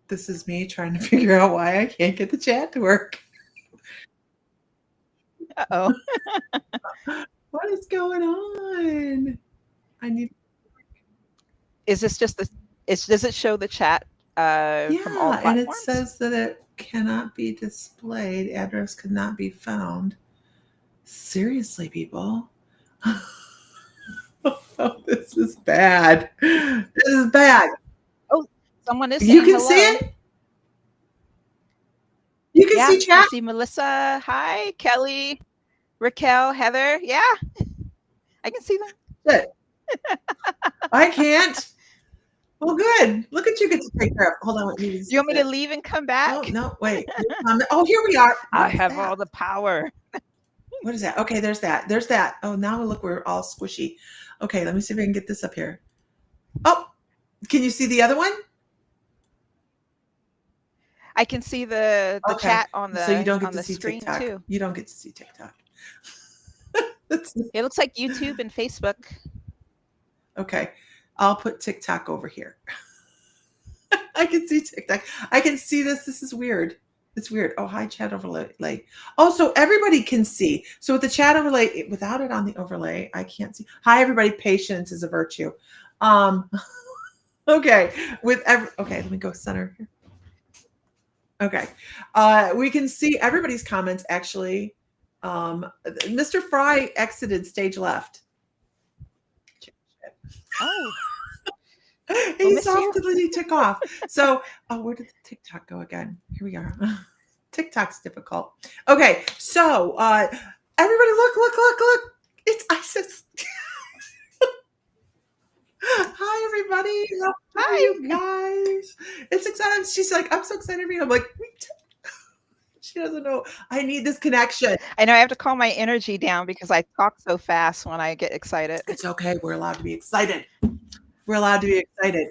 This is me trying to figure out why I can't get the chat to work. Uh-oh. What is going on? I need. Is this just the does it show the chat from all Yeah, and it platforms? says that it cannot be displayed. Address could not be found. Seriously, people. Oh, this is bad. This is bad. Oh, someone is You saying can see hello. it? You can Yeah, see I chat? see Melissa. Hi, Kelly, Raquel, Heather. Yeah, I can see them. Shit. I can't. Well, good. Look at you get to take care of. Hold on, let me Do you want me sit. to leave and come Oh, back? no, wait. Oh, here we are. I What is have that? all the power. What is that? Okay, there's that. There's that. Oh, now look, we're all squishy. Okay, let me see if I can get this up here. Oh, can you see the other one? I can see the Okay, chat on so you don't get to the see screen TikTok. too. You don't get to see TikTok. That's It looks like YouTube and Facebook. okay. I'll put TikTok over here. I can see TikTok. I can see this. This is weird. It's weird. Oh, hi, chat overlay. Oh, so everybody can see. So with the chat overlay, without it on the overlay, I can't see. Hi, everybody. Patience is a virtue. Um, okay. Okay, let me go center here. Okay. We can see everybody's comments actually. Mr. Fry exited stage left. Oh, we'll He miss you. softly took off. So, where did the TikTok go again? Here we are. TikTok's difficult. Okay, so everybody, look! It's Isis. Hi, everybody. How are Hi. you guys? It's exciting. She's like, I'm so excited for you. I'm like, me too. She doesn't know. I need this connection. I know I have to calm my energy down because I talk so fast when I get excited. It's okay. We're allowed to be excited. We're allowed to be excited.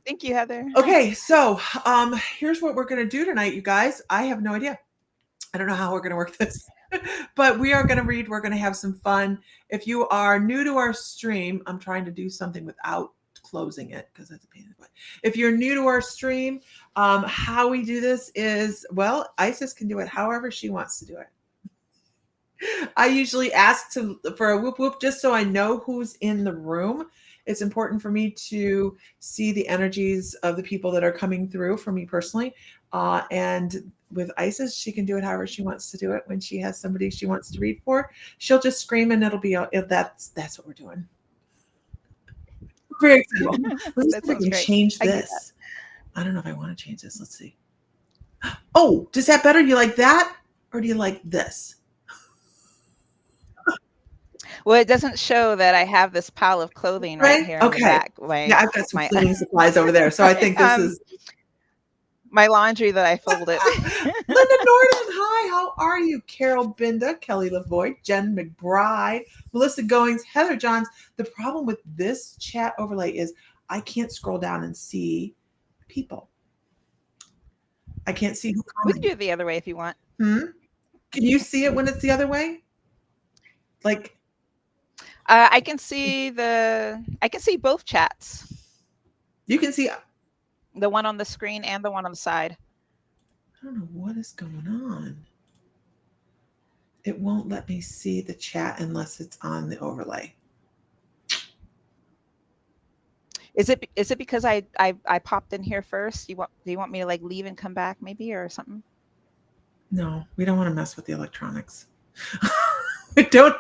Thank you, Heather. Okay, so here's what we're going to do tonight, you guys. I have no idea. I don't know how we're going to work this, but we are going to read. We're going to have some fun. If you are new to our stream, I'm trying to do something without closing it because that's a pain in the butt. If you're new to our stream, how we do this is, well, Isis can do it however she wants to do it. I usually ask for a whoop whoop just so I know who's in the room. It's important for me to see the energies of the people that are coming through for me personally. And with Isis, she can do it however she wants to do it. When she has somebody she wants to read for, she'll just scream and it'll be that's what we're doing. Very excited. Let me see That if I sounds can great. change I can do that. this. I don't know if I want to change this. Let's see. Oh, does that better? Do you like that? Or do you like this? Well, it doesn't show that I have this pile of clothing right Right? here in the Okay. back. Yeah, I've got some My cleaning supplies over there. So I think this is my laundry that I folded. Linda Norden. Hi, how are you? Carol Binda, Kelly Lavoie, Jen McBride, Melissa Goings, Heather Johns. The problem with this chat overlay is I can't scroll down and see people. I can't see who We can commented. do it the other way if you want. Can you see it when it's the other way? Like I can see both chats. you can see. The one on the screen and the one on the side. I don't know what is going on. It won't let me see the chat unless it's on the overlay. Is it because I popped in here first? Do you want me to like leave and come back maybe or something? No, we don't want to mess with the electronics. don't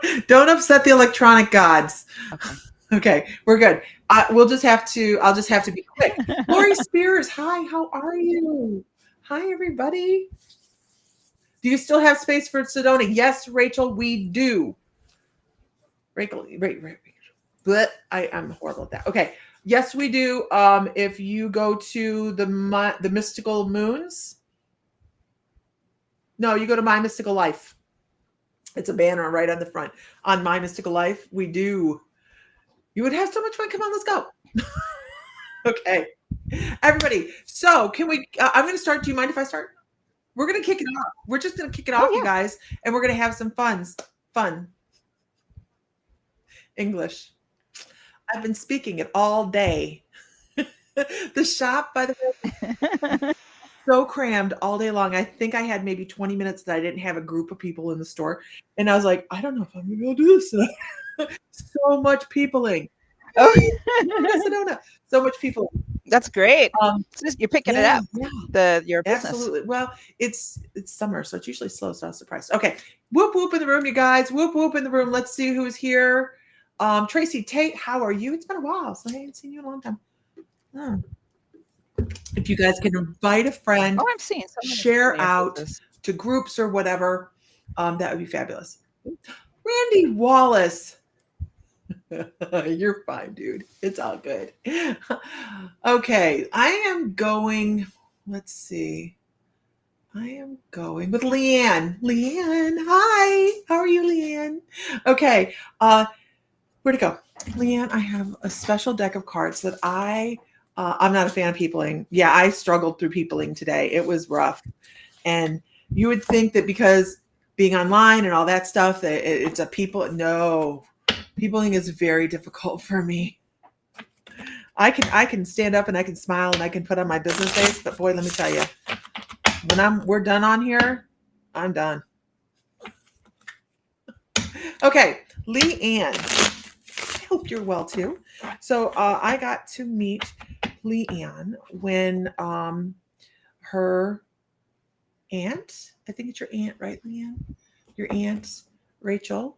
upset the electronic gods. Okay. Okay, we're good. I'll just have to be quick. Lori Spears, hi, how are you? Hi, everybody. Do you still have space for Sedona? Yes, Rachel, we do. Rachel. But I'm horrible at that. Okay. Yes, we do. If you go to the mystical moons, no, you go to My Mystical Life. It's a banner right on the front. On My Mystical Life, we do. You would have so much fun. Come on, let's go. Okay. Everybody. So can we, I'm going to start. Do you mind if I start? We're going to kick it off. We're just going to kick it off, yeah. You guys. And we're going to have some fun. English. I've been speaking it all day. The shop, by the way. so crammed all day long. I think I had maybe 20 minutes that I didn't have a group of people in the store. And I was like, I don't know if I'm gonna be able to do this today. So much peopling. Oh, Hey, Sedona. So much people. that's great. Um, So you're picking it yeah, up, yeah, your business. absolutely. Well, it's summer, so it's usually slow, so I was surprised. Okay. Whoop whoop in the room, you guys. Whoop whoop in the room. Let's see who's here. Tracy Tate, how are you? It's been a while, so I haven't seen you in a long time. Hmm. If you guys can invite a friend, Oh, I'm seeing so many share familiar out faces. to groups or whatever, that would be fabulous. Randy Wallace. You're fine, dude. It's all good. Okay, I am going. Let's see. I am going with Leanne. Leanne, hi. How are you, Leanne? Okay, where to go? Leanne, I have a special deck of cards that I'm not a fan of peopling. Yeah, I struggled through peopling today. It was rough. And you would think that because being online and all that stuff, that it's a people. No, peopling is very difficult for me. I can stand up and I can smile and I can put on my business face, but boy, let me tell you, when we're done on here, I'm done. Okay, Leanne, I hope you're well too. So I got to meet Leanne when her aunt, I think it's your aunt, right, Leanne? Your aunt Rachel,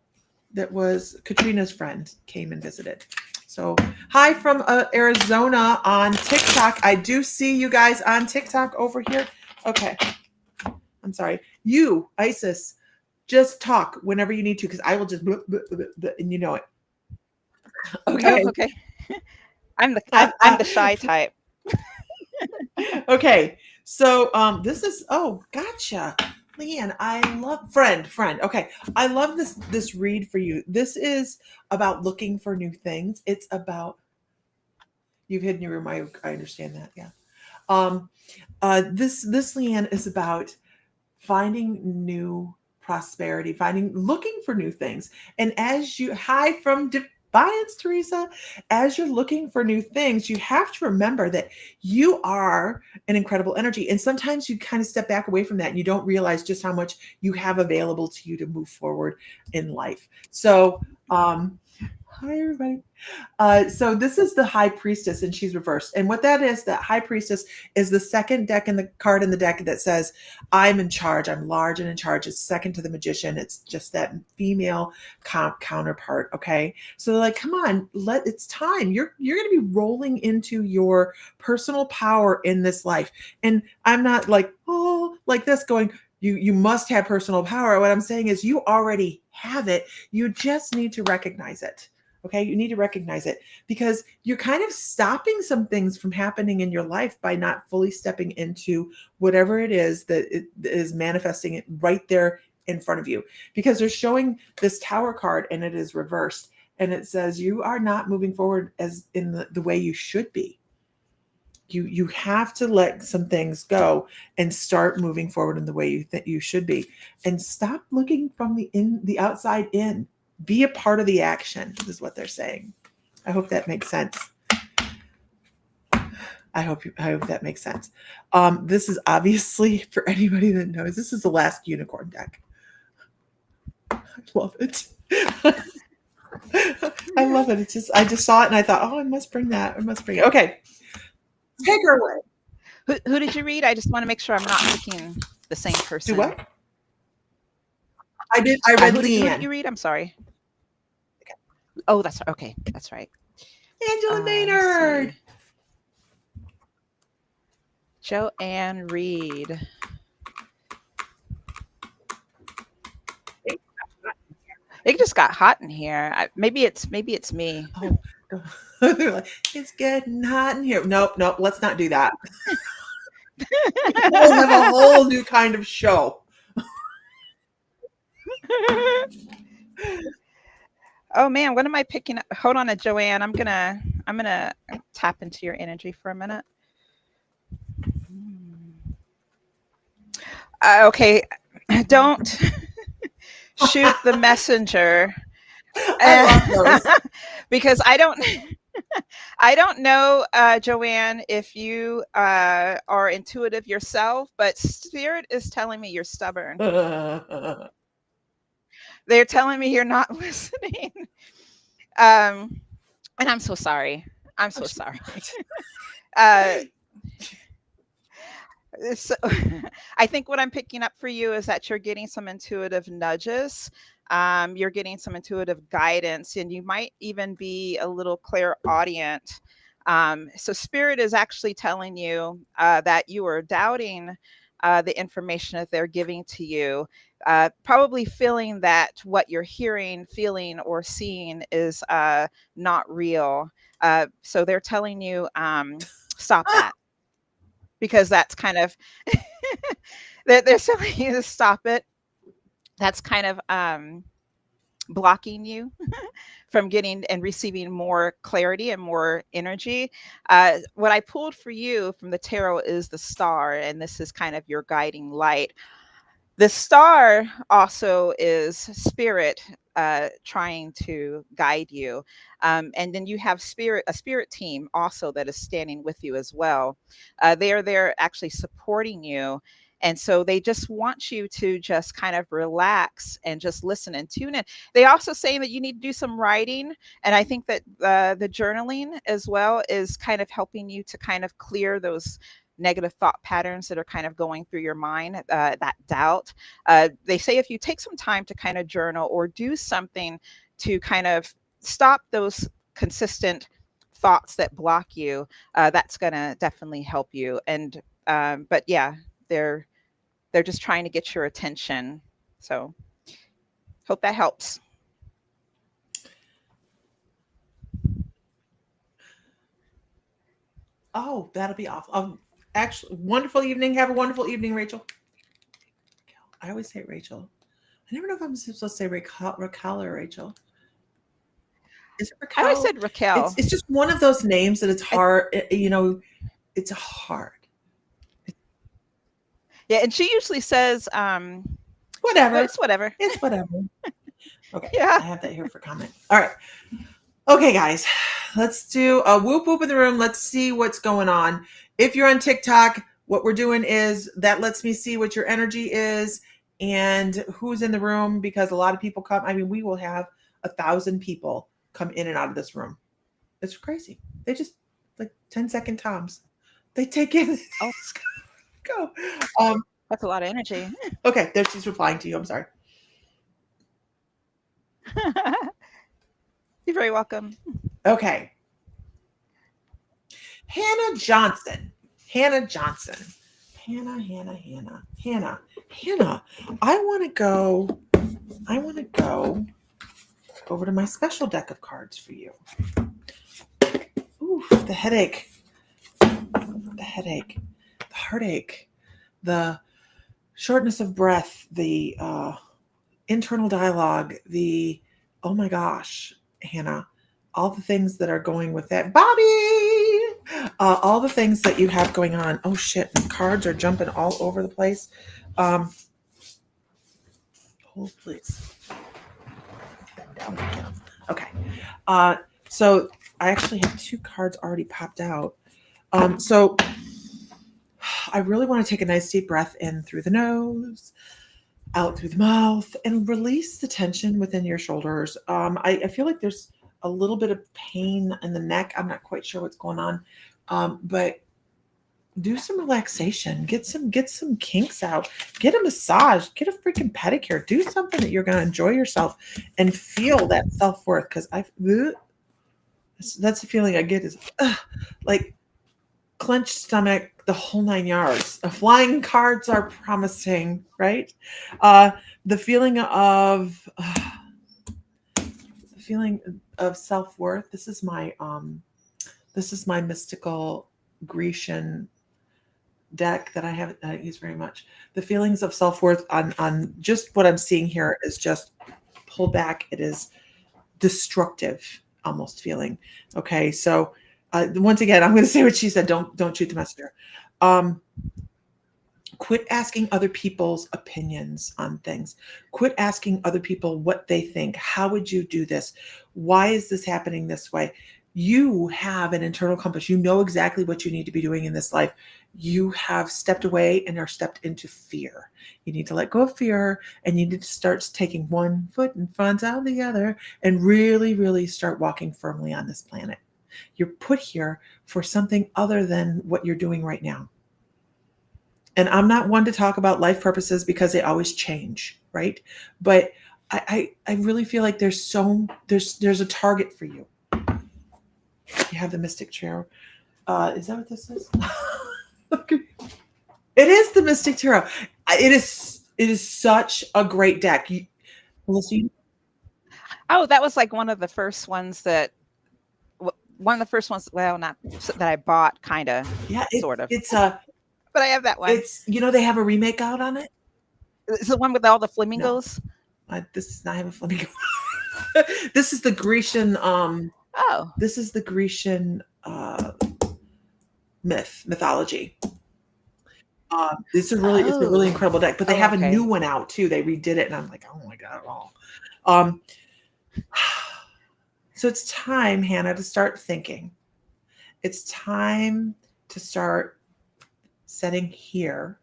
that was Katrina's friend, came and visited. So hi from Arizona on TikTok. I do see you guys on TikTok over here. Okay, I'm sorry. You, Isis, just talk whenever you need to, because I will just and you know it. Oh, Okay. okay. I'm the shy type. Okay. So this is, oh, gotcha. Leanne, I love friend. Okay. I love this read for you. This is about looking for new things. It's about, you've hidden your room. I understand that. Yeah. Um this Leanne is about finding new prosperity, looking for new things. And as you, hi from Defiance, Teresa, as you're looking for new things, you have to remember that you are an incredible energy. And sometimes you kind of step back away from that and you don't realize just how much you have available to you to move forward in life. So, hi, everybody. So this is the High Priestess, and she's reversed. And what that is, that High Priestess is the second deck in the card in the deck that says, "I'm in charge. I'm large and in charge." It's second to the Magician. It's just that female counterpart. Okay, so they're like, "Come on, it's time. You're going to be rolling into your personal power in this life." And I'm not like, oh, like this going. You must have personal power. What I'm saying is you already have it. You just need to recognize it. Okay, you need to recognize it because you're kind of stopping some things from happening in your life by not fully stepping into whatever it is that it is manifesting it right there in front of you. Because they're showing this Tower card and it is reversed, and it says you are not moving forward as in the way you should be. You have to let some things go and start moving forward in the way you think you should be, and stop looking from the outside in. Be a part of the action is what they're saying. I hope that makes sense. I hope that makes sense. This is obviously, for anybody that knows, this is the last unicorn deck. I love it. I love it. It's just, I just saw it and I thought, oh, I must bring that. I must bring it. Okay. Take her away. Who did you read? I just want to make sure I'm not picking the same person. Do what? I did. I read Leanne. Who did you read? I'm sorry. Okay. Oh, that's okay. That's right. Angela Maynard. Joanne Reed. It just got hot in here. Maybe it's me. Oh, they're like, it's getting hot in here. Nope. Let's not do that. We'll have a whole new kind of show. Oh man, what am I picking up? Hold on, Joanne. I'm gonna tap into your energy for a minute. Okay, don't shoot the messenger. I love those. Because I don't I don't know, Joanne, if you are intuitive yourself, but spirit is telling me you're stubborn. They're telling me you're not listening. Um, and I'm so sorry. I'm Oh, so she's sorry. not. Uh, so I think what I'm picking up for you is that you're getting some intuitive nudges. You're getting some intuitive guidance, and you might even be a little clairaudient. So, spirit is actually telling you that you are doubting the information that they're giving to you, probably feeling that what you're hearing, feeling, or seeing is not real. So, they're telling you, stop that, because that's kind of they're telling you to stop it. That's kind of blocking you from getting and receiving more clarity and more energy. What I pulled for you from the tarot is the star, and this is kind of your guiding light. The star also is spirit trying to guide you, and then you have a spirit team also that is standing with you as well. They are there actually supporting you, and so they just want you to just kind of relax and just listen and tune in. They also saying that you need to do some writing, and I think that the journaling as well is kind of helping you to kind of clear those negative thought patterns that are kind of going through your mind, that doubt. They say if you take some time to kind of journal or do something to kind of stop those consistent thoughts that block you, that's going to definitely help you. And but yeah, they're they're just trying to get your attention. So hope that helps. Oh, that'll be awful. Actually, wonderful evening. Have a wonderful evening, Rachel. I always say Rachel. I never know if I'm supposed to say Raquel or Rachel. Is it I always Raquel? said It's Raquel. it's just one of those names that it's I, hard. It's hard. yeah, and she usually says, "Well, Whatever. it's whatever." It's whatever. Okay, Yeah. I have that here for comment. All right. Okay, guys, let's do a whoop whoop in the room. Let's see what's going on. If you're on TikTok, what we're doing is that lets me see what your energy is and who's in the room, because a lot of people come. I mean, we will have 1,000 people come in and out of this room. It's crazy. They just like 10-second toms. They take in, Oh, go. Um, that's a lot of energy. okay, there she's replying to you. I'm sorry. You're very welcome. Okay, Hannah Johnson. Hannah Johnson. Hannah. I want to go. I want to go over to my special deck of cards for you. Ooh, the headache, the heartache, the shortness of breath, the internal dialogue, the oh my gosh, Hannah, all the things that are going with that. Bobby, all the things that you have going on. Oh shit, cards are jumping all over the place. Hold please. Down again. Okay. Uh, so I actually have two cards already popped out. So I really want to take a nice deep breath in through the nose, out through the mouth, and release the tension within your shoulders. I feel like there's a little bit of pain in the neck. I'm not quite sure what's going on, but do some relaxation. Get some kinks out. Get a massage. Get a freaking pedicure. Do something that you're going to enjoy yourself and feel that self worth. Because that's the feeling I get is like clenched stomach, the whole 9 yards. Flying cards are promising, right? Uh, the feeling of self worth. This is my mystical Grecian deck that I haven't used very much. The feelings of self worth on just what I'm seeing here is just pull back. It is destructive, almost feeling. Okay, so once again, I'm going to say what she said. Don't shoot the messenger. Um, Quit asking other people's opinions on things. Quit asking other people what they think. How would you do this? Why is this happening this way? You have an internal compass. You know exactly what you need to be doing in this life. You have stepped away and are stepped into fear. You need to let go of fear, and you need to start taking one foot in front of the other and really, really start walking firmly on this planet. You're put here for something other than what you're doing right now. And I'm not one to talk about life purposes because they always change, right? But I really feel like there's a target for you. You have the Mystic Tarot. Is that what this is? Okay. It is the Mystic Tarot. It is such a great deck. Melissa, Oh, that was like one of the first ones that one of the first ones, well, not that I bought, kind of, yeah, sort of, it's but I have that one. it's they have a remake out on it. It's the one with all the No, flamingos. this does not have a flamingo. This is the Grecian. Oh, This is the Grecian mythology. It's a really oh, incredible deck, but they oh, have a new okay. one out too. They redid it, and I'm like, oh my god, all. Um, so it's time, Hannah, to start thinking. It's time to start setting here,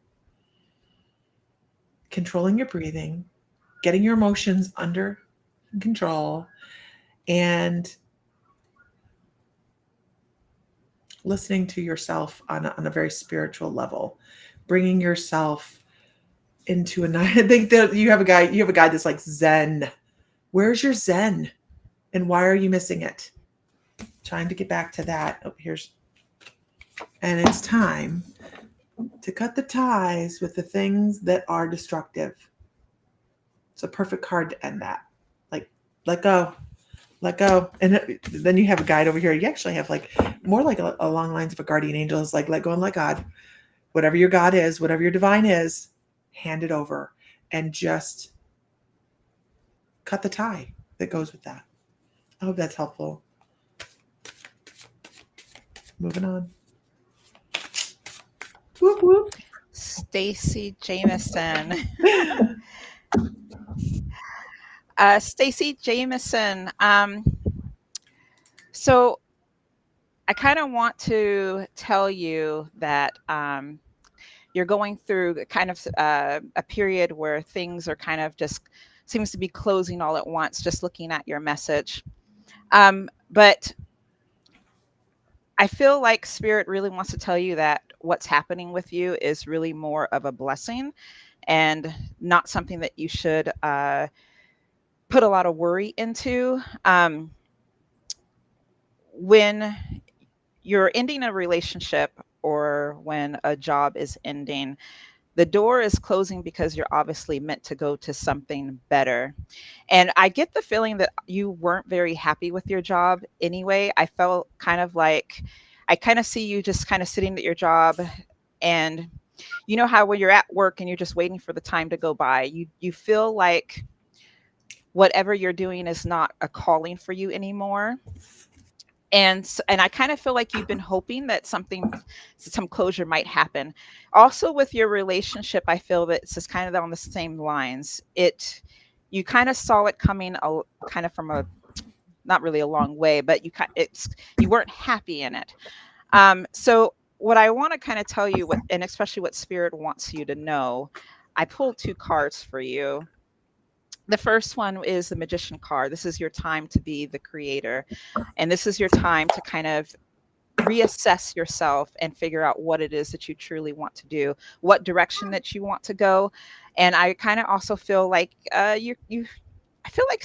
controlling your breathing, getting your emotions under control, and listening to yourself on a very spiritual level, bringing yourself into a night. I think that you have a guy that's like Zen. Where's your Zen? And why are you missing it? Trying to get back to that. Oh, here's and it's time to cut the ties with the things that are destructive. It's a perfect card to end that. Like, let go, let go. And then you have a guide over here. You actually have like more like along lines of a guardian angel. Is like, let go and let God. Whatever your God is, whatever your divine is, hand it over and just cut the tie that goes with that. I hope that's helpful. Moving on. Whoop whoop. Stacy Jameson. Stacy Jameson. So I kind of want to tell you that you're going through kind of a period where things are kind of just seems to be closing all at once, just looking at your message. But I feel like Spirit really wants to tell you that what's happening with you is really more of a blessing and not something that you should put a lot of worry into. When you're ending a relationship or when a job is ending, the door is closing because you're obviously meant to go to something better. And I get the feeling that you weren't very happy with your job anyway. I felt kind of like I kind of see you just kind of sitting at your job, and you know how when you're at work and you're just waiting for the time to go by, you feel like whatever you're doing is not a calling for you anymore. And I kind of feel like you've been hoping that some closure might happen. Also with your relationship, I feel that it's just kind of on the same lines. It You kind of saw it coming kind of from a not really a long way, but you weren't happy in it. So what I want to kind of tell you, and especially what Spirit wants you to know, I pulled two cards for you. The first one is the Magician card. This is your time to be the creator, and this is your time to kind of reassess yourself and figure out what it is that you truly want to do, what direction that you want to go. And I kind of also feel like I feel like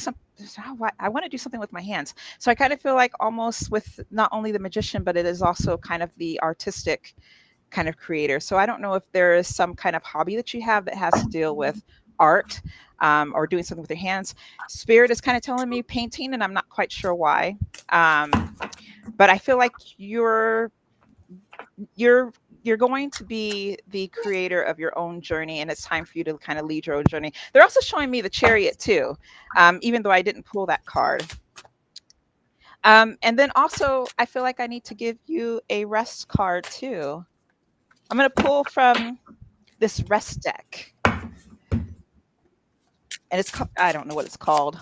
I want to do something with my hands. So I kind of feel like almost with not only the magician, but it is also kind of the artistic kind of creator. So I don't know if there is some kind of hobby that you have that has to deal with art, or doing something with your hands. Spirit is kind of telling me painting, and I'm not quite sure why. But I feel like you're you're going to be the creator of your own journey, and it's time for you to kind of lead your own journey. They're also showing me the Chariot too, even though I didn't pull that card. And then also I feel like I need to give you a rest card too. I'm going to pull from this rest deck, and I don't know what it's called.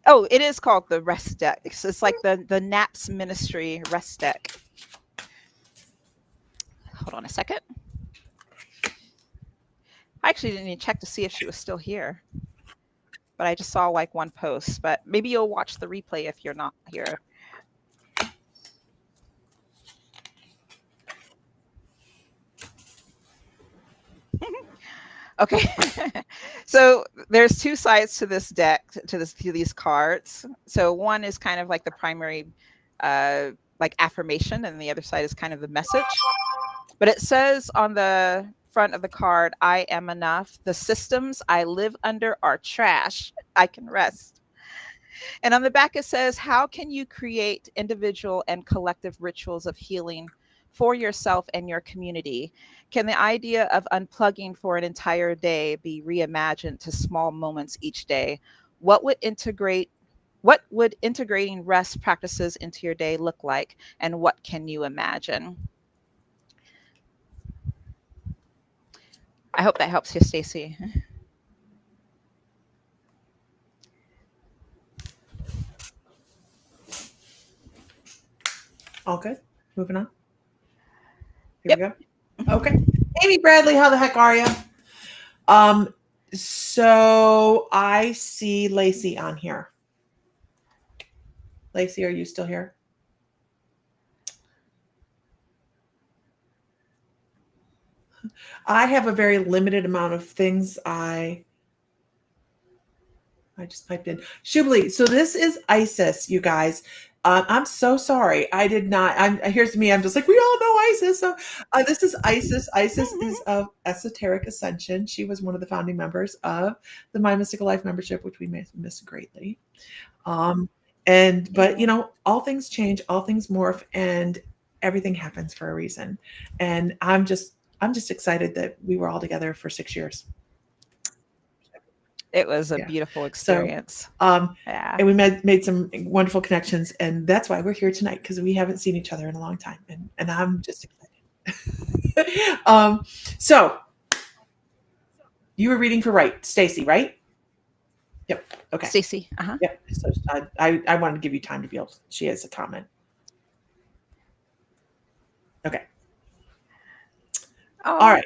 Oh, it is called the rest deck. It's like the Naps Ministry rest deck. Hold on a second. I actually didn't even check to see if she was still here, but I just saw like one post. But maybe you'll watch the replay if you're not here. Okay. So there's two sides to this deck, to these cards. So one is kind of like the primary like affirmation, and the other side is kind of the message. But it says on the front of the card, I am enough. The systems I live under are trash. I can rest. And on the back, it says, how can you create individual and collective rituals of healing for yourself and your community? Can the idea of unplugging for an entire day be reimagined to small moments each day? What would integrate what would integrating rest practices into your day look like, and what can you imagine? I hope that helps you, Stacy. All good. Moving on. Here we Yep. go. Okay. Amy Bradley, how the heck are you? So I see Lacey on here. Lacey, are you still here? I have a very limited amount of things I just typed in. Shubli. So this is Isis, you guys. I'm so sorry. I did not. Here's me. I'm just like, we all know Isis. So this is Isis. Isis is of Esoteric Ascension. She was one of the founding members of the My Mystical Life membership, which we miss greatly. But you know, all things change, all things morph, and everything happens for a reason. And I'm just excited that we were all together for 6 years. It was a Yeah. beautiful experience. Yeah. And we made some wonderful connections, and that's why we're here tonight, because we haven't seen each other in a long time, and I'm just excited. So you were reading for Stacy, right? Yep. Okay. Stacy. Yep. So I wanted to give you time to be able. She has a comment. Okay. Oh, all right.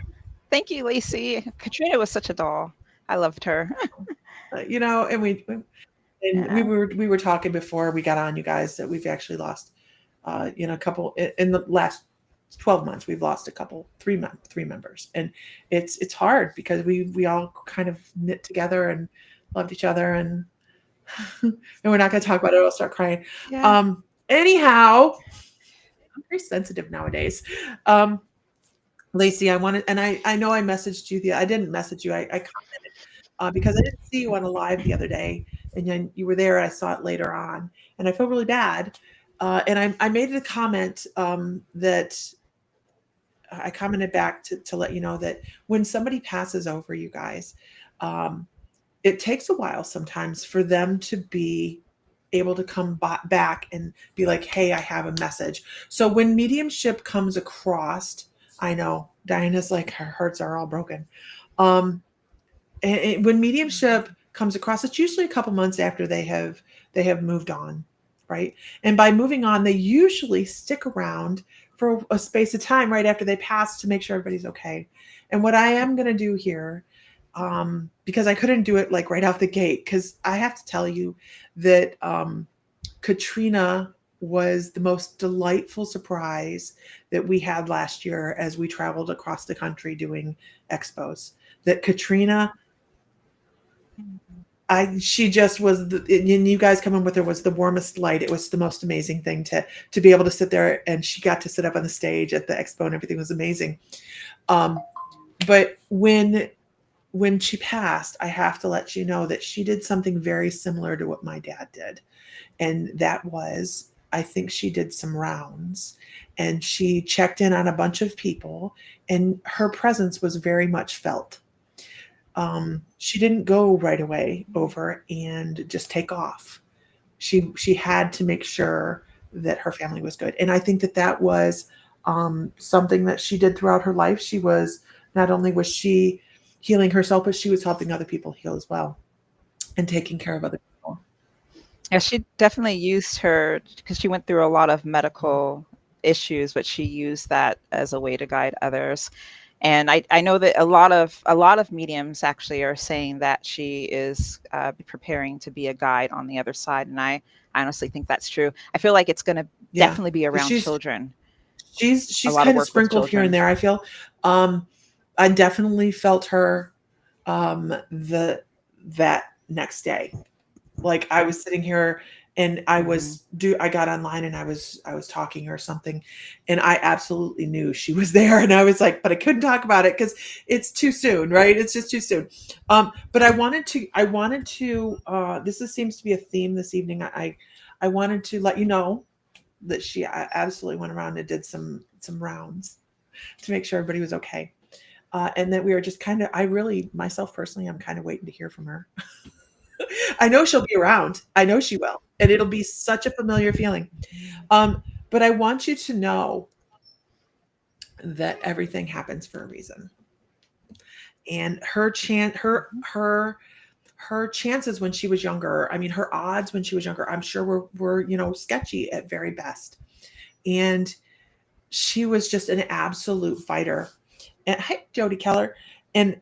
Thank you, Lacey. Katrina was such a doll. I loved her. You know, and we were talking before we got on, you guys, that we've actually lost, you know, a couple in the last 12 months. We've lost a couple, three members, and it's hard because we all kind of knit together and loved each other, and and we're not going to talk about it. I'll start crying. Yeah. Anyhow, I'm very sensitive nowadays. Lacey, I wanted, and I know I messaged you. I didn't message you. I commented because I didn't see you on a live the other day, and then you were there. I saw it later on, and I felt really bad. And I made a comment that I commented back to let you know that when somebody passes over, you guys, it takes a while sometimes for them to be able to come back and be like, hey, I have a message. So when mediumship comes across, I know Diana's like, her hearts are all broken. When mediumship comes across, it's usually a couple months after they have moved on, right? And by moving on, they usually stick around for a space of time right after they pass to make sure everybody's okay. And what I am going to do here, because I couldn't do it like right off the gate, because I have to tell you that Katrina was the most delightful surprise that we had last year as we traveled across the country doing expos. That Katrina, she just was, and you guys coming with her was the warmest light. It was the most amazing thing to be able to sit there, and she got to sit up on the stage at the expo, and everything was amazing. But when she passed, I have to let you know that she did something very similar to what my dad did. And that was, I think she did some rounds, and she checked in on a bunch of people, and her presence was very much felt. She didn't go right away over and just take off. She had to make sure that her family was good. And I think that was something that she did throughout her life. She was, not only was she healing herself, but she was helping other people heal as well, and taking care of other people. Yeah, she definitely used her because she went through a lot of medical issues, but she used that as a way to guide others. And I know that a lot of mediums actually are saying that she is preparing to be a guide on the other side, and I honestly think that's true. I feel like it's going to Yeah, definitely be because around children. A she's lot of kind of work with sprinkled here and children. there. I feel. I definitely felt her the that next day. Like I was sitting here and Hmm. I got online and I was talking or something and I absolutely knew she was there and I was like, but I couldn't talk about it because it's too soon, right? It's just too soon. But this seems to be a theme this evening. I wanted to let you know that she absolutely went around and did some rounds to make sure everybody was okay. And that we were just kind of, I really, myself personally, I'm kind of waiting to hear from her. I know she'll be around. I know she will. And it'll be such a familiar feeling. But I want you to know that everything happens for a reason. And her chances when she was younger, I mean her odds when she was younger, I'm sure were sketchy at very best. And she was just an absolute fighter. And hi, Jody Keller. And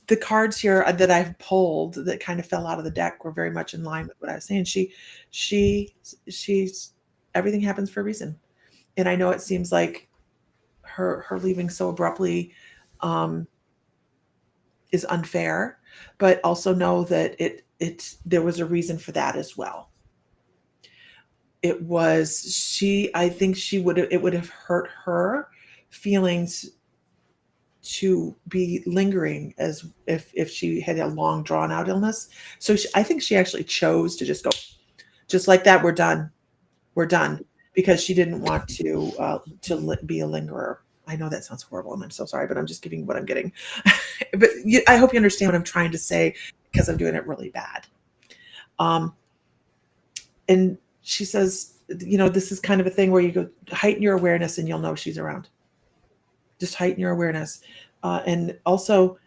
the cards here that I've pulled that kind of fell out of the deck were very much in line with what I was saying. She, she's everything happens for a reason. And I know it seems like her leaving so abruptly um, is unfair, but also know that there was a reason for that as well. It was she. I think it would have hurt her feelings to be lingering as if she had a long drawn out illness. So I think she actually chose to just go just like that. We're done because she didn't want to be a lingerer. I know that sounds horrible, and I'm so sorry, but I'm just giving you what I'm getting. But I hope you understand what I'm trying to say because I'm doing it really bad. Um, and she says, this is kind of a thing where you go heighten your awareness, and you'll know she's around. Just heighten your awareness, and also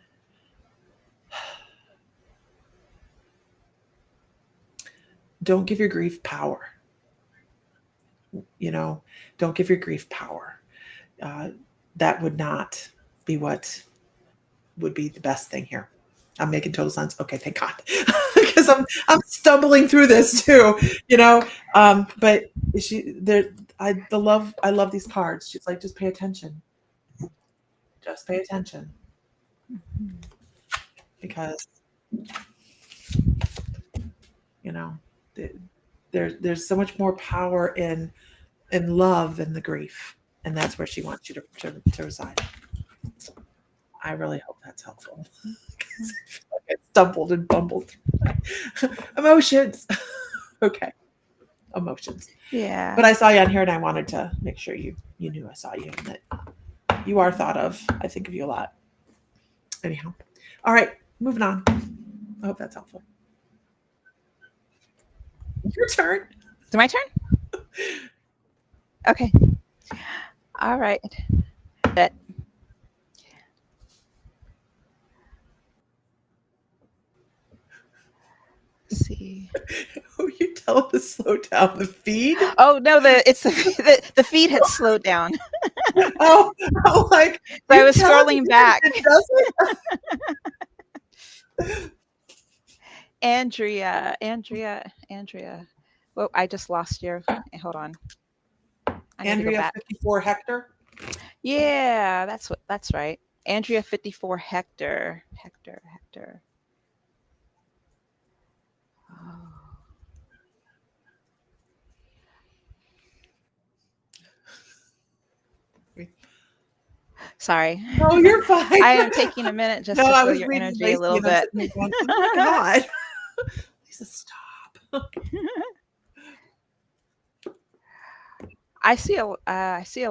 don't give your grief power. You know, don't give your grief power. Uh, that would not be what would be the best thing here. I'm making total sense. Okay, thank God, because I'm stumbling through this too, you know. But she there, I love these cards. She's like, just pay attention, just pay attention, because you know there's so much more power in love than the grief, and that's where she wants you to reside. I really hope that's helpful. 'Cause I feel like I stumbled and bumbled through emotions. Okay, emotions. Yeah. But I saw you on here, and I wanted to make sure you knew I saw you and that you are thought of. I think of you a lot. Anyhow, all right, moving on. I hope that's helpful. Your turn. Is it my turn? Okay. All right. That see. Who you tell to slow down the feed? Oh no, the feed had slowed down. Oh, I'm like So I you was tell it scrolling back. it doesn't. Andrea. Well, I just lost your. Hold on. I need to go Andrea back. 54 Hector. Yeah, that's right. Andrea 54 Hector. Hector. Oh. Sorry. No, you're fine. I am taking a minute No, just to I feel was your reading energy a Lacey little and I'm bit. sitting there going, oh my God. Lisa, stop. I see a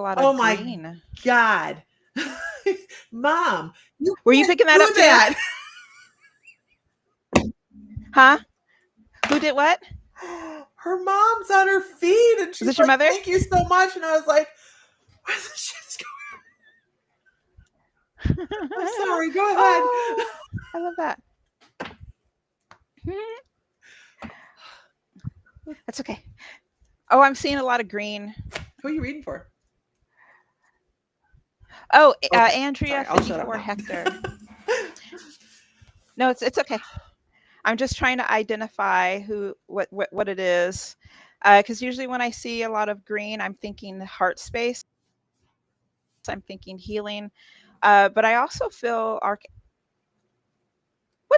lot Oh of my green. God. Mom, you Were you can't picking that do up too? that. Huh? Who did what? Her mom's on her feed and Was she's this your like, mother? thank you so much. And I was like, where's the shit going? I'm sorry. Go ahead. Oh, I love that. That's okay. Oh, I'm seeing a lot of green. Who are you reading for? Oh, Okay. Andrea Sorry, I'll shut up 54 now. Hector. No, it's okay. I'm just trying to identify what it is, because usually when I see a lot of green, I'm thinking heart space. I'm thinking healing, but I also feel What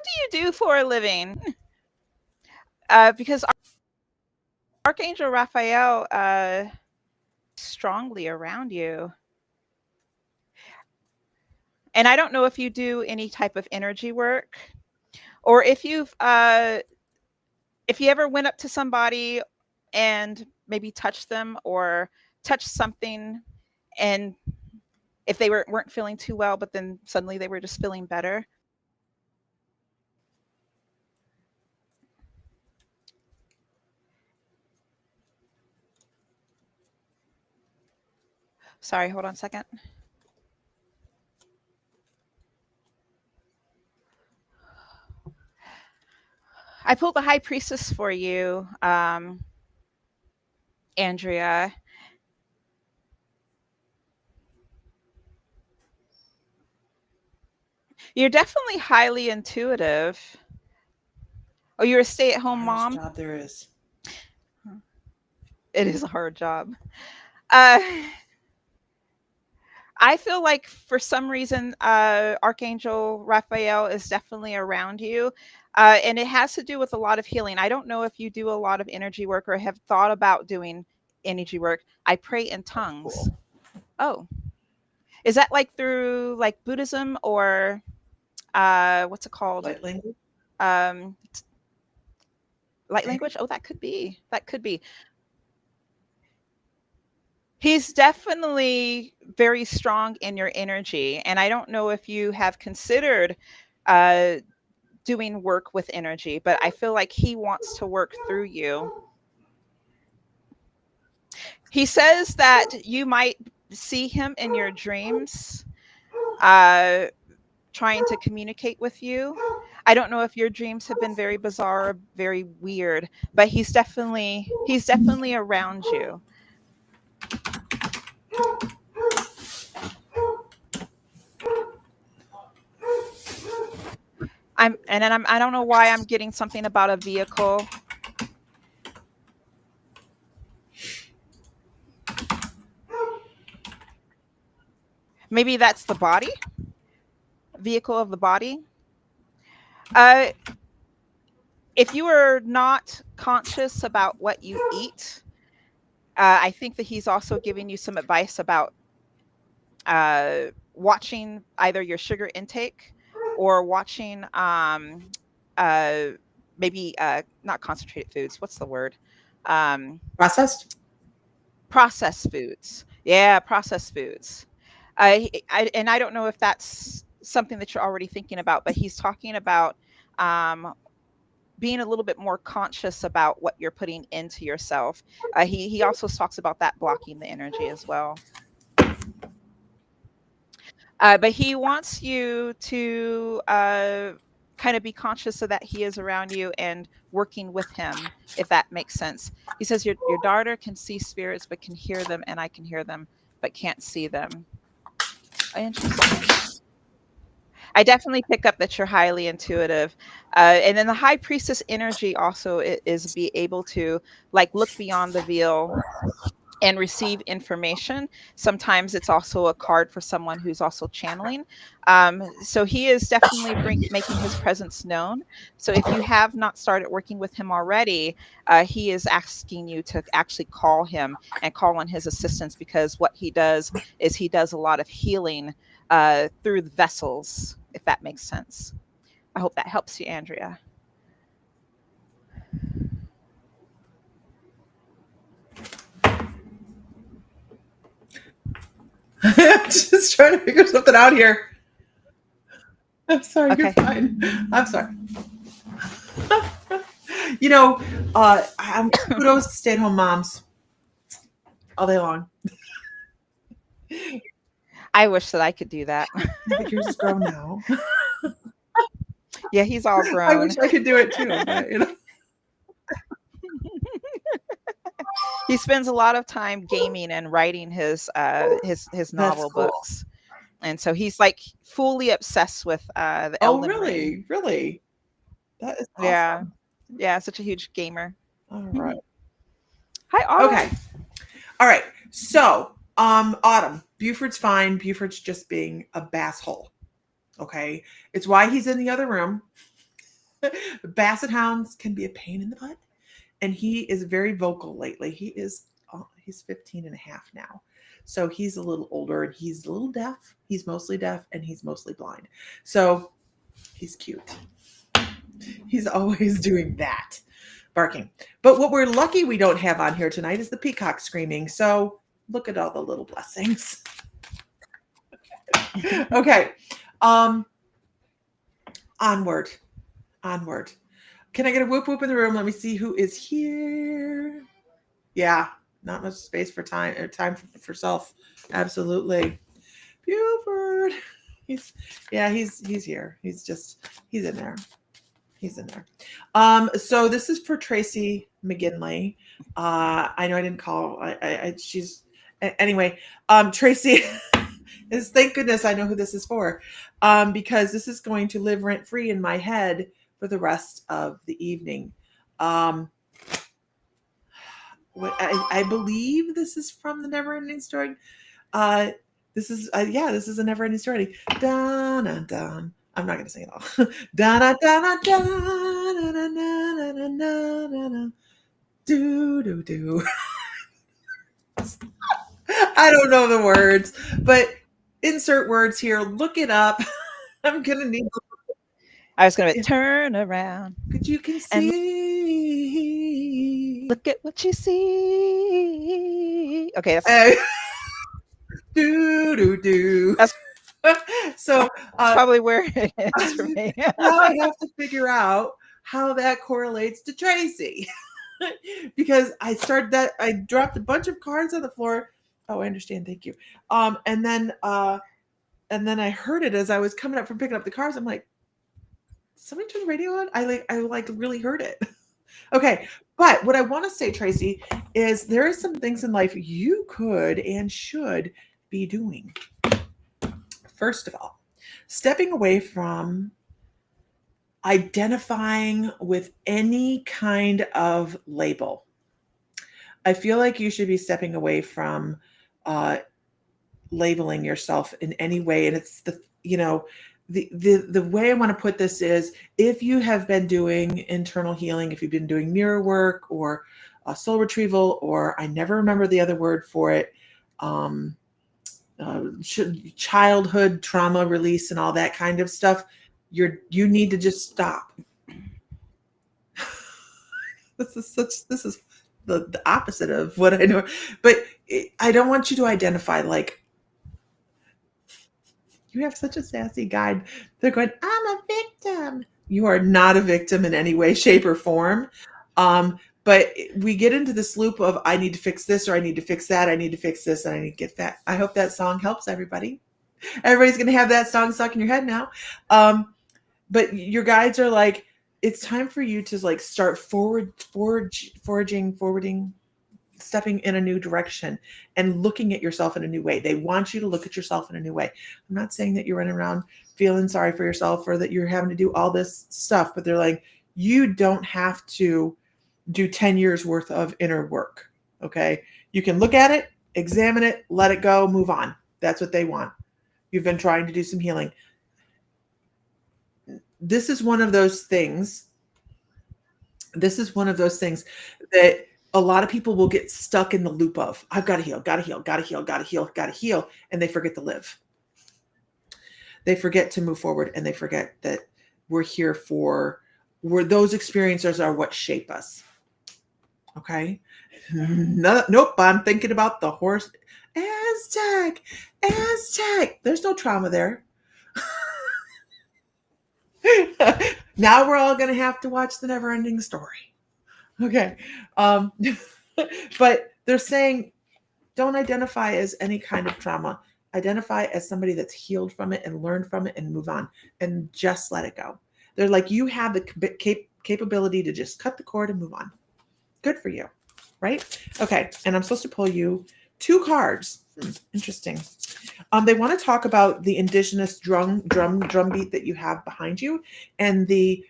do you do for a living? Because Archangel Raphael strongly around you, and I don't know if you do any type of energy work, or if you ever went up to somebody and maybe touched them or touched something, and if they weren't feeling too well, but then suddenly they were just feeling better. Sorry, hold on a second. I pulled the High Priestess for you, Andrea. You're definitely highly intuitive. Oh, you're a stay-at-home Hardest mom? job there is. It is a hard job. Uh, I feel like for some reason, Archangel Raphael is definitely around you. And it has to do with a lot of healing. I don't know if you do a lot of energy work or have thought about doing energy work. I pray in That's tongues. cool. Oh, is that like through like Buddhism or what's it called? Light language. Um, light Maybe. language? Oh, that could be. That could be. He's definitely very strong in your energy. And I don't know if you have considered uh, doing work with energy, but I feel like he wants to work through you. He says that you might see him in your dreams, uh, trying to communicate with you. I don't know if your dreams have been very bizarre or very weird, but he's definitely around you. I don't know why I'm getting something about a vehicle. Maybe that's the body, vehicle of the body. Uh, if you are not conscious about what you eat, I think that he's also giving you some advice about watching either your sugar intake or watching uh, maybe not concentrated foods. What's the word? Um, Processed. processed foods. Yeah, processed foods. And I don't know if that's something that you're already thinking about, but he's talking about um, being a little bit more conscious about what you're putting into yourself. He also talks about that blocking the energy as well. But he wants you to kind of be conscious of that he is around you and working with him, if that makes sense. He says your daughter can see spirits but can hear them, and I can hear them but can't see them. Interesting. I definitely pick up that you're highly intuitive. And then the high priestess energy also is be able to like look beyond the veil and receive information. Sometimes it's also a card for someone who's also channeling. So he is definitely making his presence known. So if you have not started working with him already, he is asking you to actually call him and call on his assistance, because what he does is he does a lot of healing through the vessels, if that makes sense. I hope that helps you, Andrea. I'm just trying to figure something out here. I'm sorry, you're Okay. fine. I'm sorry. You know, kudos to stay-at-home moms all day long. I wish that I could do that. Yeah, but yours is grown now. Yeah, he's all I wish grown. I could do it too, but you know. He spends a lot of time gaming and writing his That's novel cool. books, and so he's like fully obsessed with the Oh, Elden Ring. really? Really? That is Yeah, awesome. yeah, such a huge gamer. All right. Hi, Okay. Autumn. All right. So, Autumn, Buford's fine. Buford's just being a basshole. Okay. It's why he's in the other room. Basset hounds can be a pain in the butt. And he is very vocal lately. He's 15 and a half now. So he's a little older and he's a little deaf. He's mostly deaf and he's mostly blind. So he's cute. He's always doing that, barking. But what we're lucky we don't have on here tonight is the peacock screaming. So look at all the little blessings. Okay. Um, onward. Onward. Can I get a whoop whoop in the room? Let me see who is here. Yeah, not much space for time or time for self. Absolutely. Buford. He's here. He's in there. He's in there. So this is for Tracy McGinley. I know I didn't call. She's anyway. Tracy is, thank goodness I know who this is for, because this is going to live rent free in my head for the rest of the evening. Um, I believe this is from the Never Ending Story. Uh, this is a never ending story. Dun, dun, dun. I'm not gonna sing it all. Dun, dun, dun, dun, dun, dun, dun, dun, dun, dun, dun. Do do do. I don't know the words, but insert words here. Look it up. I'm gonna need. I was gonna turn around Could you can and see? look at what you see. Okay, Uh, do do do. that's So probably where it is for me. now I have to figure out how that correlates to Tracy. Because I dropped a bunch of cards on the floor. Oh, I understand. Thank you. And then I heard it as I was coming up from picking up the cards. I'm like, did somebody turn the radio on? I really heard it. Okay. But what I want to say, Tracy, is there are some things in life you could and should be doing. First of all, stepping away from identifying with any kind of label. I feel like you should be stepping away from uh, labeling yourself in any way. And it's the way I want to put this is, if you have been doing internal healing, if you've been doing mirror work or soul retrieval, or I never remember the other word for it, um, childhood trauma release and all that kind of stuff, you need to just stop. This is the opposite of what I know. But I don't want you to identify like, you have such a sassy guide. They're going, I'm a victim. You are not a victim in any way, shape, or form. But we get into this loop of, I need to fix this, or I need to fix that, I need to fix this, and I need to get that. I hope that song helps everybody. Everybody's going to have that song stuck in your head now. But your guides are like, it's time for you to like start forwarding, stepping in a new direction and looking at yourself in a new way. They want you to look at yourself in a new way. I'm not saying that you're running around feeling sorry for yourself or that you're having to do all this stuff, but they're like, you don't have to do 10 years worth of inner work. Okay. You can look at it, examine it, let it go, move on. That's what they want. You've been trying to do some healing. This is one of those things. This is one of those things that a lot of people will get stuck in the loop of, I've got to heal, got to heal, got to heal, got to heal, got to heal. And they forget to live. They forget to move forward, and they forget that we're here where those experiences are what shape us. Okay. No, nope. I'm thinking about the horse. Aztec. There's no trauma there. Now we're all going to have to watch the Never Ending Story. Okay. But they're saying, don't identify as any kind of trauma. Identify as somebody that's healed from it and learned from it and move on and just let it go. They're like, you have the capability to just cut the cord and move on. Good for you. right? Okay, and I'm supposed to pull you two cards. Interesting. They want to talk about the indigenous drum beat that you have behind you, and the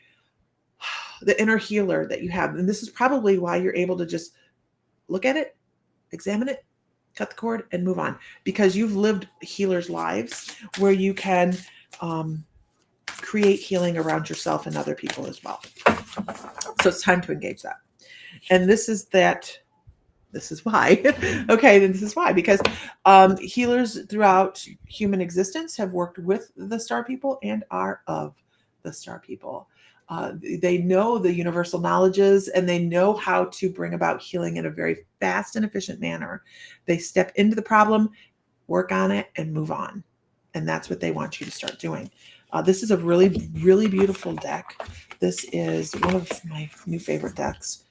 inner healer that you have. And this is probably why you're able to just look at it, examine it, cut the cord, and move on, because you've lived healers' lives where you can create healing around yourself and other people as well. So it's time to engage that. And this is why. Okay, then this is why, because healers throughout human existence have worked with the star people and are of the star people. They know the universal knowledges, and they know how to bring about healing in a very fast and efficient manner. They step into the problem, work on it, and move on. And that's what they want you to start doing. This is a really, really beautiful deck. This is one of my new favorite decks.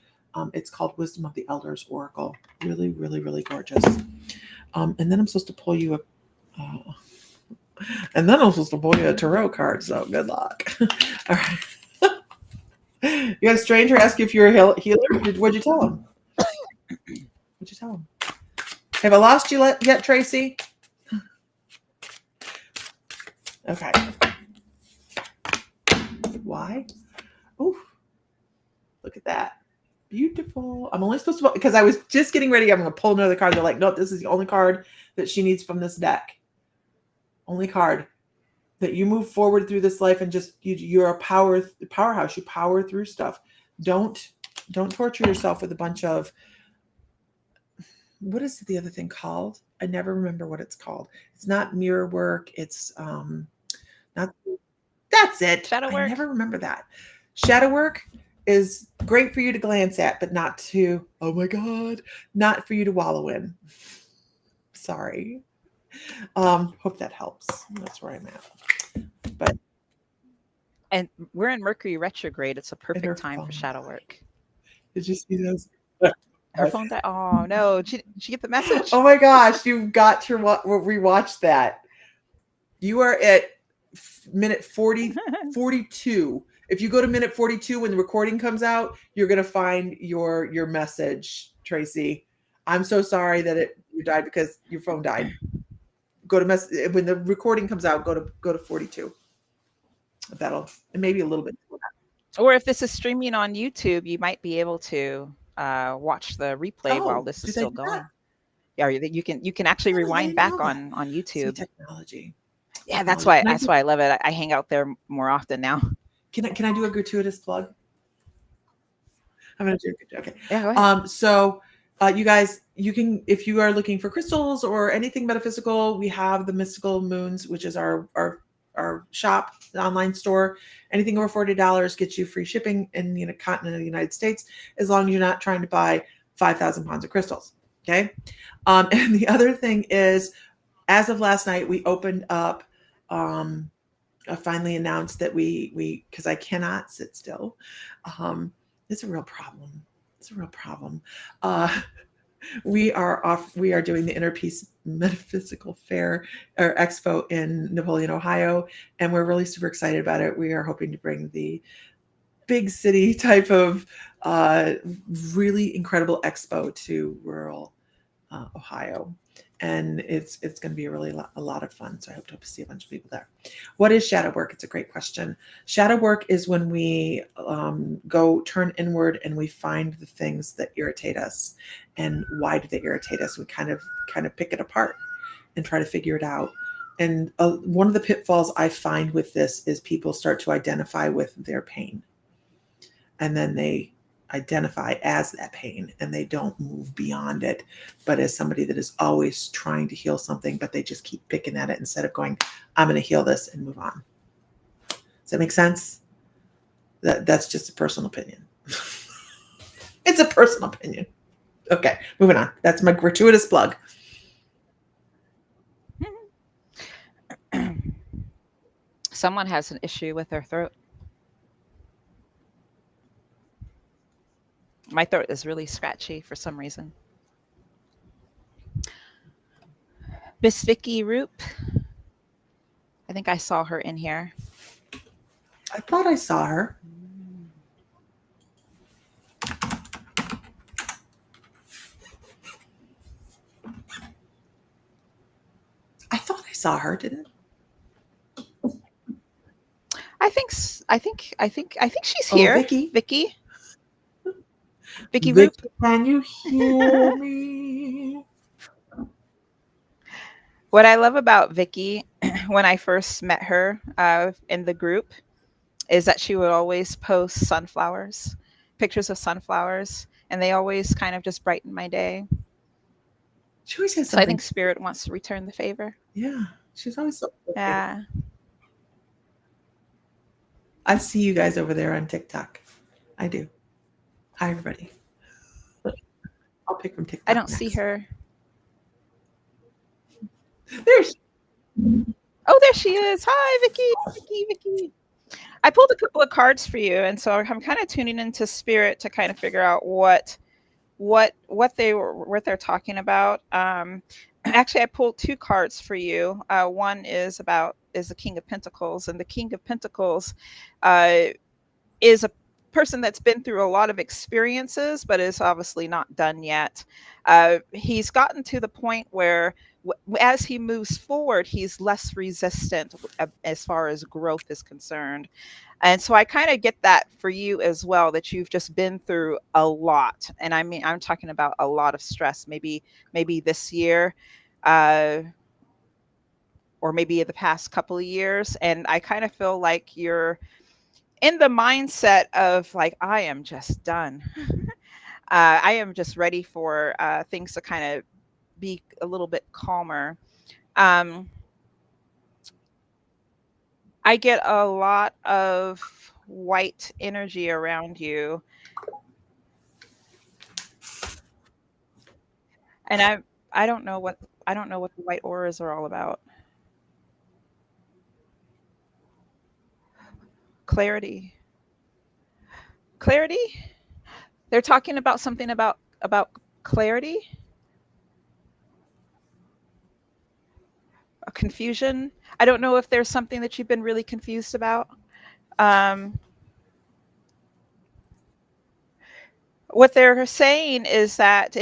It's called Wisdom of the Elders Oracle. Really, really, really gorgeous. And then I'm supposed to pull you a tarot card. So good luck. All right. You had a stranger ask you if you're a healer. What'd you tell him? What'd you tell him? Have I lost you yet, Tracy? Okay. Why? Ooh, look at that. Beautiful. I'm only supposed to, because I was just getting ready. I'm going to pull another card. They're like, nope, this is the only card that she needs from this deck. Only card that you move forward through this life and just you're a powerhouse. You power through stuff. Don't torture yourself with a bunch of, what is the other thing called? I never remember what it's called. It's not mirror work. It's not. That's it. Shadow work. I never remember that. Shadow work is great for you to glance at, but not to, oh my God, not for you to wallow in. Sorry. Hope that helps. That's where I'm at. But and we're in Mercury retrograde. It's a perfect time for shadow work. Did you see those? Her phone died. Oh no! Did you get the message? Oh my gosh! You've got to rewatch that. You are at minute 42. If you go to minute 42 when the recording comes out, you're gonna find your message, Tracy. I'm so sorry that you died because your phone died. Go to when the recording comes out. Go to 42. That'll, and maybe a little bit. Or if this is streaming on YouTube, you might be able to watch the replay while this is still going. Yeah, you can actually rewind back on YouTube. See, technology. Yeah, that's why I love it. I hang out there more often now. Can I do a gratuitous plug? I'm gonna do it. Okay. Yeah, go ahead. So you guys, you can, if you are looking for crystals or anything metaphysical, we have the Mystical Moons, which is our shop, the online store. Anything over $40 gets you free shipping in the continent of the United States, as long as you're not trying to buy 5,000 pounds of crystals. Okay. And the other thing is, as of last night, we opened up, I finally announced that we because I cannot sit still. It's a real problem. It's a real problem. We are doing the Inner Peace Metaphysical Fair or Expo in Napoleon, Ohio, and we're really super excited about it. We are hoping to bring the big city type of really incredible expo to rural Ohio. And it's going to be a lot of fun. So I hope to see a bunch of people there. What is shadow work? It's a great question. Shadow work is when we go turn inward and we find the things that irritate us, and why do they irritate us? We kind of pick it apart and try to figure it out. And one of the pitfalls I find with this is people start to identify with their pain, and then they identify as that pain, and they don't move beyond it, but as somebody that is always trying to heal something, but they just keep picking at it instead of going, I'm going to heal this and move on. Does that make sense? That's just a personal opinion. It's a personal opinion. Okay, moving on. That's my gratuitous plug. Someone has an issue with their throat. My throat is really scratchy for some reason. Miss Vicky Roop. I think I saw her in here. I thought I saw her. saw her, didn't? I think she's Oh, here. Vicky. Vicky. Vicky Roop. Vicky, can you hear me? What I love about Vicky when I first met her in the group is that she would always post sunflowers, pictures of sunflowers, and they always kind of just brighten my day. She always has So I something. think Spirit wants to return the favor. Yeah, she's always so. Yeah. I see you guys over there on TikTok. I do. Hi, everybody. I'll pick from I TikTok don't see next. her. There's. Oh, there she is. Hi, Vicky. I pulled a couple of cards for you, and so I'm kind of tuning into Spirit to kind of figure out what they're talking about. Actually, I pulled two cards for you. One is the King of Pentacles, and the King of Pentacles uh, is a person that's been through a lot of experiences, but is obviously not done yet. He's gotten to the point where as he moves forward, he's less resistant as far as growth is concerned. And so I kind of get that for you as well, that you've just been through a lot. And I mean, I'm talking about a lot of stress, maybe this year, uh, or maybe the past couple of years. And I kind of feel like you're in the mindset of like, I am just done. I am just ready for things to kind of be a little bit calmer. Um, I get a lot of white energy around you, and I don't know what the white auras are all about. Clarity, clarity. They're talking about something about clarity, a confusion. I don't know if there's something that you've been really confused about. Um, what they're saying is that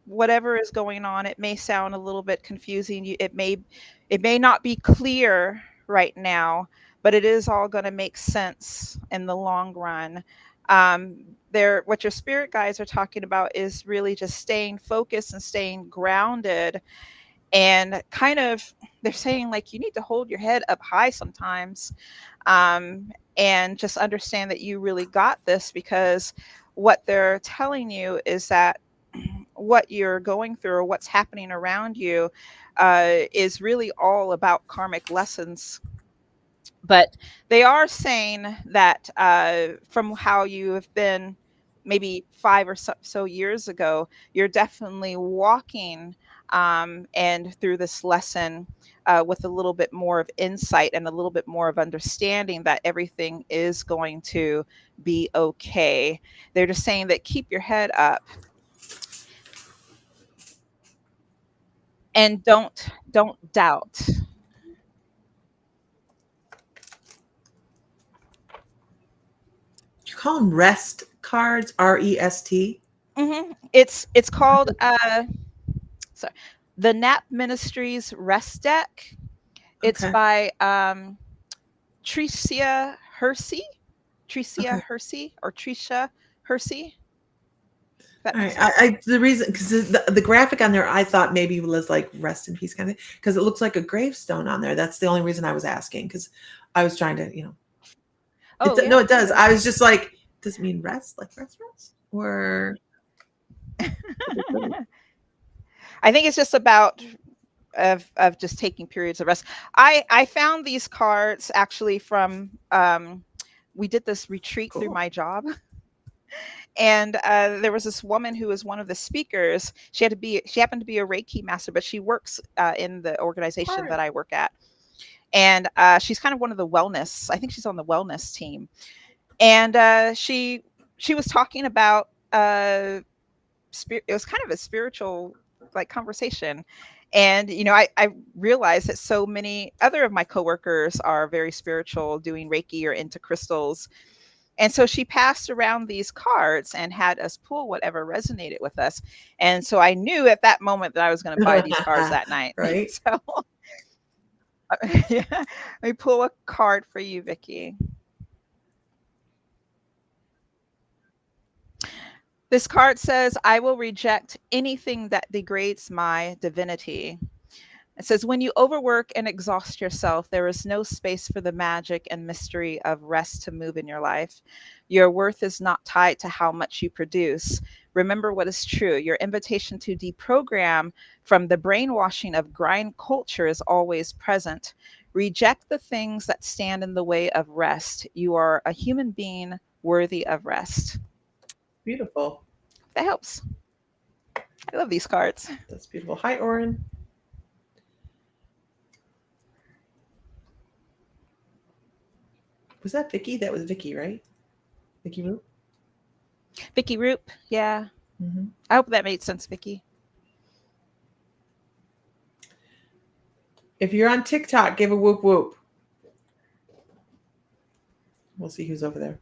whatever is going on, it may sound a little bit confusing. It may not be clear right now, but it is all going to make sense in the long run. What your spirit guides are talking about is really just staying focused and staying grounded, and kind of they're saying like you need to hold your head up high sometimes, and just understand that you really got this, because what they're telling you is that what you're going through or what's happening around you is really all about karmic lessons. But they are saying that from how you have been maybe 5 or so years ago, you're definitely walking and through this lesson with a little bit more of insight and a little bit more of understanding that everything is going to be okay. They're just saying that keep your head up and don't doubt. You call them rest cards, REST. It's called sorry, the Nap Ministries Rest Deck. It's Okay. by Tricia Hersey, Okay. or Tricia Hersey. If that All makes right. sense. The reason, because the graphic on there, I thought maybe was like rest in peace kind of, because it looks like a gravestone on there. That's the only reason I was asking, because I was trying to, Oh no, yeah, it does. yeah. I was just like, does it mean rest, like rest, or? I think it's just about of just taking periods of rest. I found these cards actually from we did this retreat through Cool. my job. And there was this woman who was one of the speakers. She happened to be a Reiki master, but she works in the organization that I work at. And she's kind of one of the wellness. I think she's on the wellness team. And she was talking about it was kind of a spiritual like conversation. And I realized that so many other of my coworkers are very spiritual, doing Reiki or into crystals. And so she passed around these cards and had us pull whatever resonated with us. And so I knew at that moment that I was going to buy these cards that night. Right. So Yeah. Let me pull a card for you, Vicky. This card says, I will reject anything that degrades my divinity. It says, when you overwork and exhaust yourself, there is no space for the magic and mystery of rest to move in your life. Your worth is not tied to how much you produce. Remember what is true. Your invitation to deprogram from the brainwashing of grind culture is always present. Reject the things that stand in the way of rest. You are a human being worthy of rest. Beautiful. That helps. I love these cards. That's beautiful. Hi, Oren. Was that Vicky? That was Vicky, right? Vicky Roop? Vicky Roop. Yeah. Mm-hmm. I hope that made sense, Vicky. If you're on TikTok, give a whoop whoop. We'll see who's over there.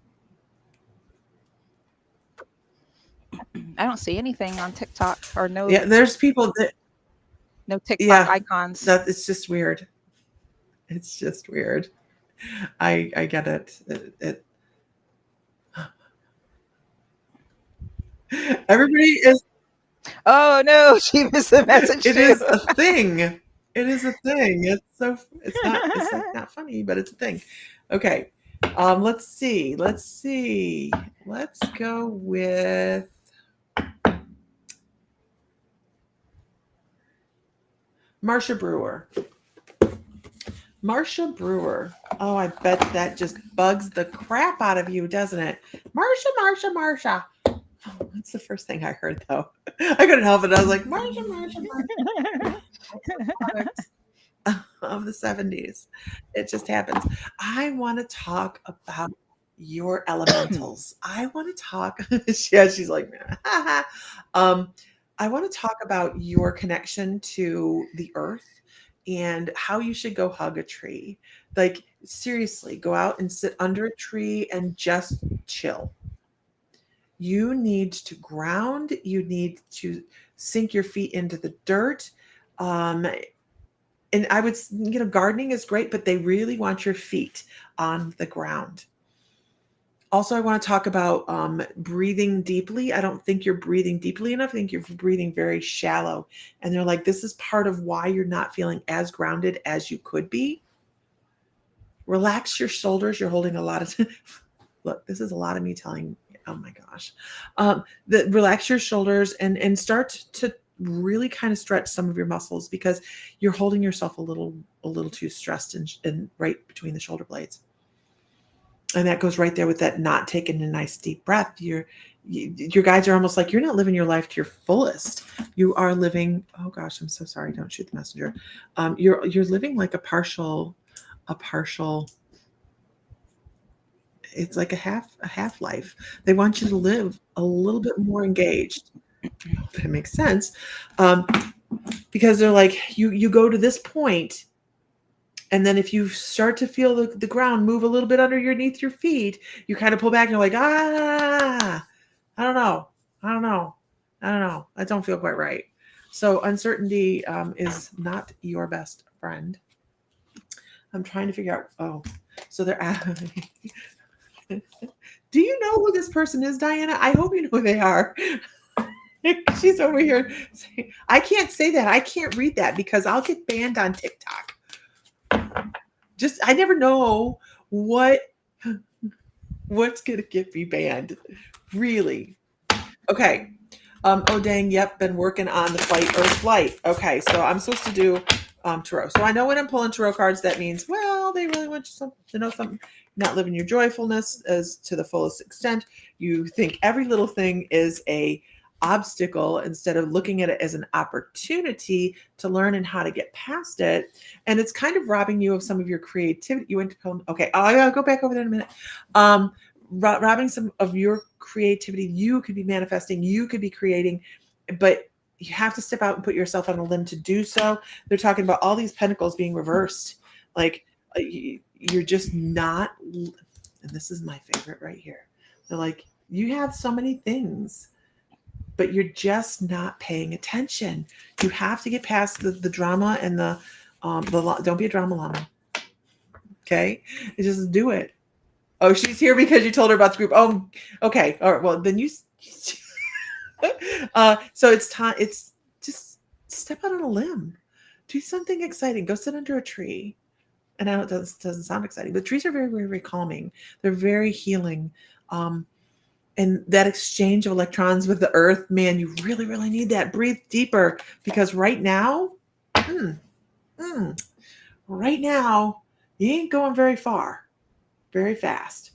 I don't see anything on TikTok or Yeah, there's people that, no TikTok yeah, icons. that it's just weird. It's just weird. I get it. Everybody is. Oh no, she missed the message It too. is a thing. It is a thing. It's so. It's not. It's like not funny, but it's a thing. Okay. Let's see. Let's see. Let's go with Marsha Brewer. Marsha Brewer. Oh, I bet that just bugs the crap out of you, doesn't it? Marsha, Marsha, Marsha. Oh, that's the first thing I heard, though. I couldn't help it. I was like, Marsha, Marsha, Marsha. Products of the 70s. It just happens. I want to talk about your elementals. I want to talk. Yeah, she's like, um, I want to talk about your connection to the earth and how you should go hug a tree. Like, seriously, go out and sit under a tree and just chill. You need to ground, you need to sink your feet into the dirt. Um, and I would, gardening is great, but they really want your feet on the ground. Also, I want to talk about breathing deeply. I don't think you're breathing deeply enough. I think you're breathing very shallow. And they're like, this is part of why you're not feeling as grounded as you could be. Relax your shoulders. You're holding a lot of, look, this is a lot of me telling, oh my gosh. Relax your shoulders and start to really kind of stretch some of your muscles because you're holding yourself a little too stressed and right between the shoulder blades. And that goes right there with that not taking a nice deep breath. Your guides are almost like you're not living your life to your fullest. You are living. Oh gosh, I'm so sorry. Don't shoot the messenger. You're living like a partial. It's like a half life. They want you to live a little bit more engaged. I hope that makes sense, because they're like you go to this point. And then if you start to feel the ground move a little bit underneath your feet, you kind of pull back and you're like, I don't know. I don't know. I don't know. I don't feel quite right. So uncertainty is not your best friend. I'm trying to figure out. Oh, so they're. Do you know who this person is, Diana? I hope you know who they are. She's over here saying, I can't say that. I can't read that because I'll get banned on TikTok. I never know what's gonna get me banned. Really. Okay. Oh dang, yep, been working on the flight or flight. Okay, so I'm supposed to do tarot. So I know when I'm pulling tarot cards, that means, well, they really want you to know something. Not living your joyfulness as to the fullest extent. You think every little thing is a obstacle instead of looking at it as an opportunity to learn and how to get past it. And it's kind of robbing you of some of your creativity. You went to okay, I'll go back over there in a minute. Robbing some of your creativity. You could be manifesting, you could be creating, but you have to step out and put yourself on a limb to do so. They're talking about all these pentacles being reversed. Like you're just not, and this is my favorite right here. They're like, you have so many things, but you're just not paying attention. You have to get past the drama and the Don't be a drama llama. Okay, just do it. Oh, she's here because you told her about the group. Oh, okay. All right. Well, then you. So it's time. It's just step out on a limb, do something exciting. Go sit under a tree. And I know it doesn't sound exciting, but trees are very, very, very calming. They're very healing. Um, and that exchange of electrons with the earth, man, you really, really need that. Breathe deeper because right now, mm, mm, right now, you ain't going very far, very fast.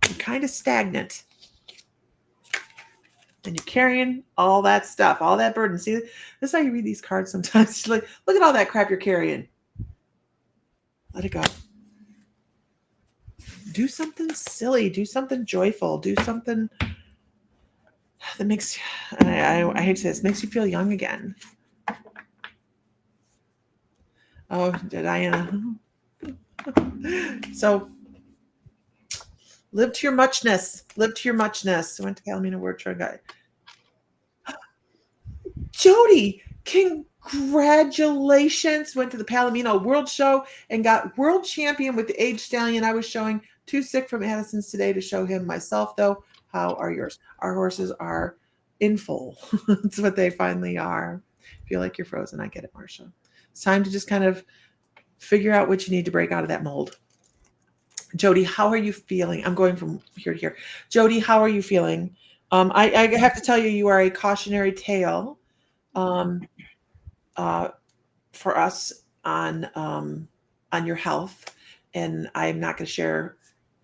You're kind of stagnant. And you're carrying all that stuff, all that burden. See, this is how you read these cards sometimes. You're like, look at all that crap you're carrying. Let it go. Do something silly. Do something joyful. Do something that makes, I hate to say this, makes you feel young again. Oh, Diana. So live to your muchness. Live to your muchness. I went to Palomino Word Trail Guide. Jody, congratulations. Went to the Palomino World Show and got world champion with the age stallion I was showing. Too sick from Addison's today to show him myself, though. How are yours? Our horses are in full. That's what they finally are. Feel like you're frozen. I get it, Marsha. It's time to just kind of figure out what you need to break out of that mold. Jody, how are you feeling? I'm going from here to here. Jody, how are you feeling? I have to tell you, you are a cautionary tale for us on your health, and I'm not going to share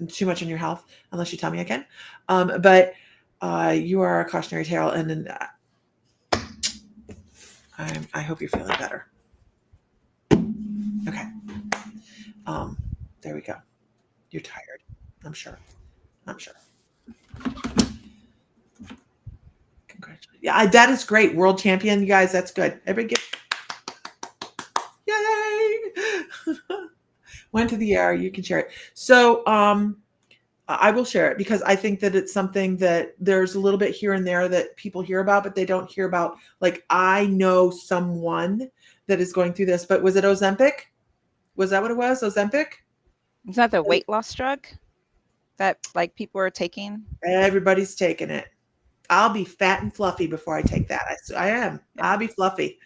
too much on your health unless you tell me I can. But you are a cautionary tale, and I hope you're feeling better. Okay. There we go. You're tired. I'm sure. Congratulations. Yeah, that is great. World champion, you guys. That's good. Everybody yay! Went to the air. You can share it. So I will share it because I think that it's something that there's a little bit here and there that people hear about, but they don't hear about. Like, I know someone that is going through this, but was it Ozempic? Was that what it was? Ozempic? Is that the weight loss drug that like people are taking? Everybody's taking it. I'll be fat and fluffy before I take that. I am. Yeah. I'll be fluffy.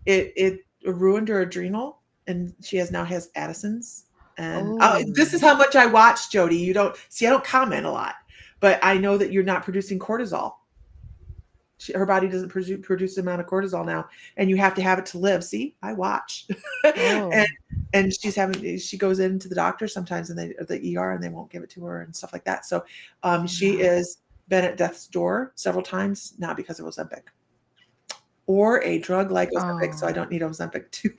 It ruined her adrenal, and she now has Addison's. And this is how much I watch, Jody. You don't see. I don't comment a lot, but I know that you're not producing cortisol. Her body doesn't produce the amount of cortisol now, and you have to have it to live. See, I watch, and she goes into the doctor sometimes, and the ER, and they won't give it to her and stuff like that. So, she is been at death's door several times, not because of Ozempic or a drug like Ozempic. So I don't need Ozempic to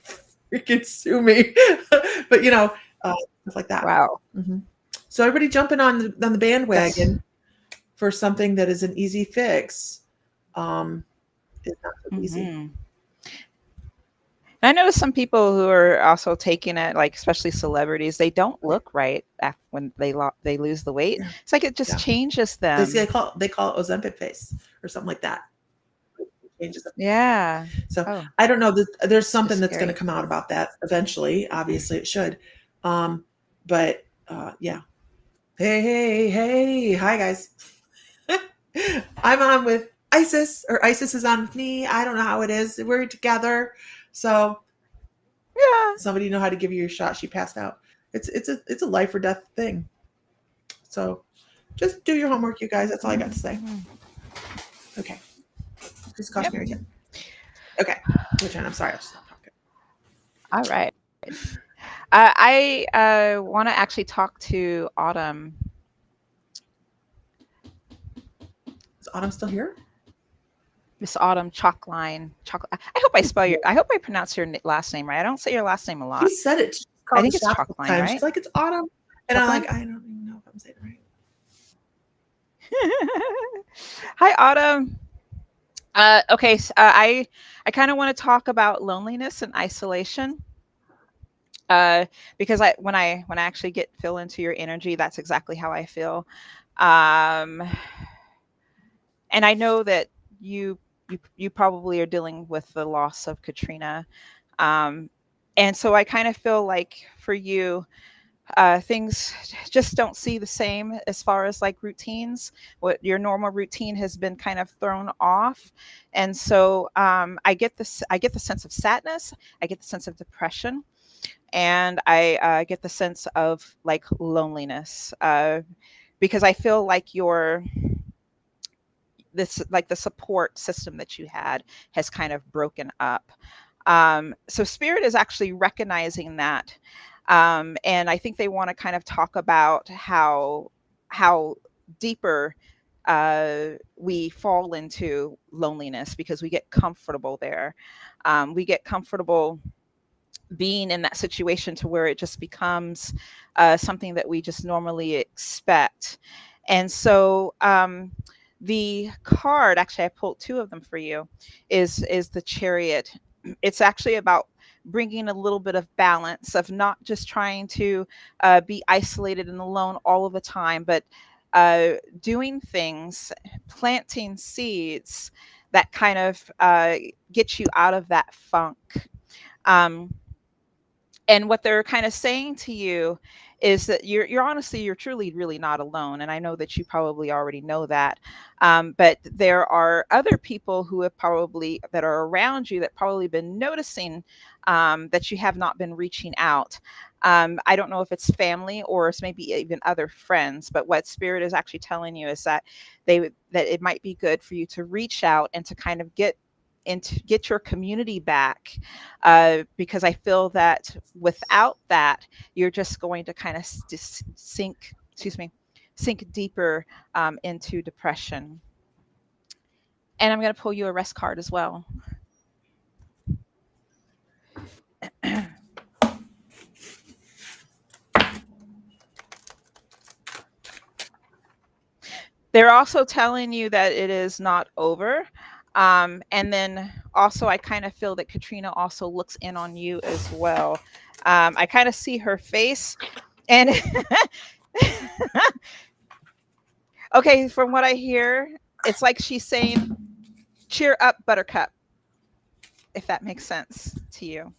freaking sue me, but stuff like that. Wow. Mm-hmm. So everybody jumping on the bandwagon for something that is an easy fix. Is not so easy. I know some people who are also taking it, like especially celebrities. They don't look right when they lose the weight. Yeah. It's like it just changes them. They call it Ozempic face or something like that. It changes them. Yeah. So I don't know. There's something that's going to come out about that eventually. Obviously, it should. But yeah. Hey, hi guys. I'm on with Isis, or Isis is on with me. I don't know how it is. We're together. So yeah, somebody know how to give you your shot. She passed out. It's a life or death thing. So just do your homework, you guys. That's all I got to say. Okay. Just cautionary tale. Okay. Your turn. I'm sorry. I'll stop talking. All right. I want to actually talk to Autumn. Is Autumn still here? Miss Autumn Chalkline. I hope I pronounce your last name right. I don't say your last name a lot. He said it. I think it's Chalkline, right? She's like, it's Autumn. And I'm like, I don't even know if I'm saying it right. Hi, Autumn. Okay, so, I kind of want to talk about loneliness and isolation. Because when I actually feel into your energy, that's exactly how I feel. And I know that you probably are dealing with the loss of Katrina. Um, and so I kind of feel like for you, things just don't see the same as far as like routines. What your normal routine has been kind of thrown off, and so I get this. I get the sense of sadness. I get the sense of depression, and I get the sense of like loneliness, because I feel like your this like the support system that you had has kind of broken up. So spirit is actually recognizing that, and I think they want to kind of talk about how deeper we fall into loneliness because we get comfortable there. We get comfortable being in that situation to where it just becomes something that we just normally expect. And so the card, actually, I pulled two of them for you, is the Chariot. It's actually about bringing a little bit of balance of not just trying to be isolated and alone all of the time, but doing things, planting seeds that kind of get you out of that funk. Um, and what they're kind of saying to you is that you're honestly, you're truly really not alone, and I know that you probably already know that, but there are other people who have probably that are around you that probably been noticing that you have not been reaching out. I don't know if it's family or it's maybe even other friends, but what spirit is actually telling you is that that it might be good for you to reach out and to kind of get into get your community back, because I feel that without that, you're just going to kind of sink, excuse me, sink deeper into depression. And I'm going to pull you a rest card as well. They're also telling you that it is not over. And then also, I kind of feel that Katrina also looks in on you as well. I kind of see her face, and okay, from what I hear, it's like she's saying, cheer up, Buttercup, if that makes sense to you.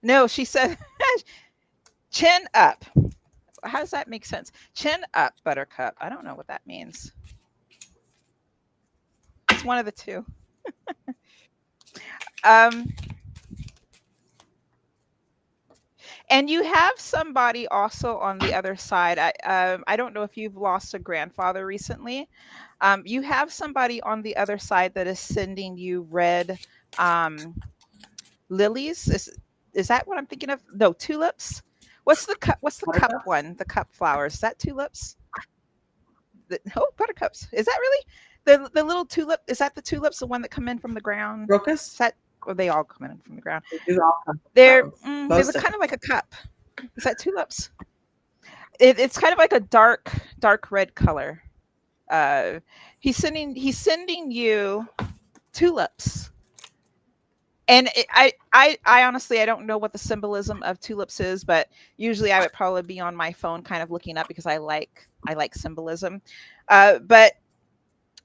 No, she said, chin up. How does that make sense? Chin up, Buttercup. I don't know what that means. It's one of the two. Um, and you have somebody also on the other side. I don't know if you've lost a grandfather recently. You have somebody on the other side that is sending you red um, lilies. Is that what I'm thinking of? No, tulips. What's the cup? What's the cup Buttercups? one? The cup flowers. Is that tulips? Oh, buttercups. Is that really the little tulip? Is that the tulips? The one that come in from the ground? Is Crocus? that? Or they all come in from the ground? They do all come They're from there's a most of kind them. of like a cup. Is that tulips? It's kind of like a dark red color. Uh, he's sending you tulips. And I honestly, I don't know what the symbolism of tulips is, but usually I would probably be on my phone kind of looking up because I like symbolism. But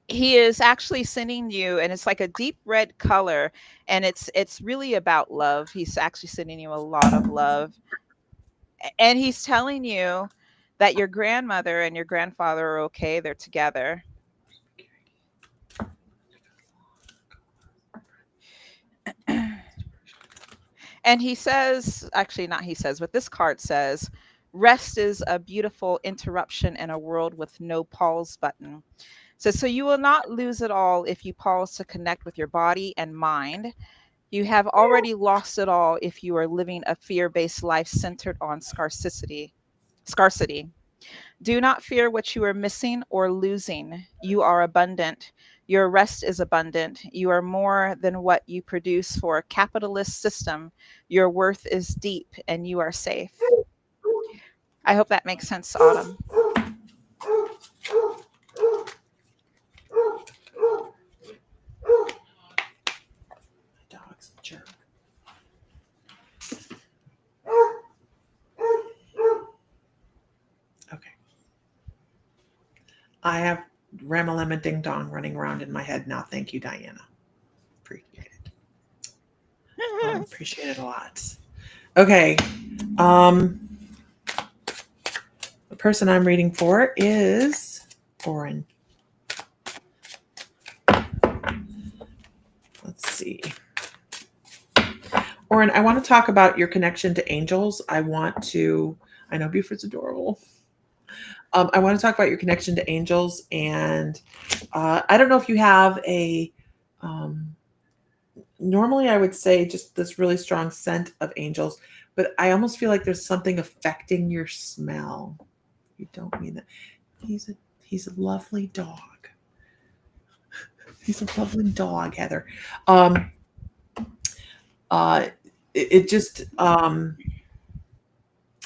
he is actually sending you, and it's like a deep red color, and it's really about love. He's actually sending you a lot of love, and he's telling you that your grandmother and your grandfather are okay. They're together. And he says, actually, not he says, but this card says, rest is a beautiful interruption in a world with no pause button. So you will not lose it all if you pause to connect with your body and mind. You have already lost it all if you are living a fear-based life centered on scarcity. Scarcity. Do not fear what you are missing or losing. You are abundant. Your rest is abundant. You are more than what you produce for a capitalist system. Your worth is deep and you are safe. I hope that makes sense, Autumn. My dog's a jerk. Okay. I have Ramalama Ding Dong running around in my head now. Thank you, Diana. Appreciate it. Appreciate it a lot. Okay. Um, the person I'm reading for is Oren. Let's see. Oren, I want to talk about your connection to angels. I know Buford's adorable. I want to talk about your connection to angels. And I don't know if you have um, normally I would say just this really strong scent of angels, but I almost feel like there's something affecting your smell. You don't mean that. He's a he's a lovely dog. He's a lovely dog, Heather. Um, it just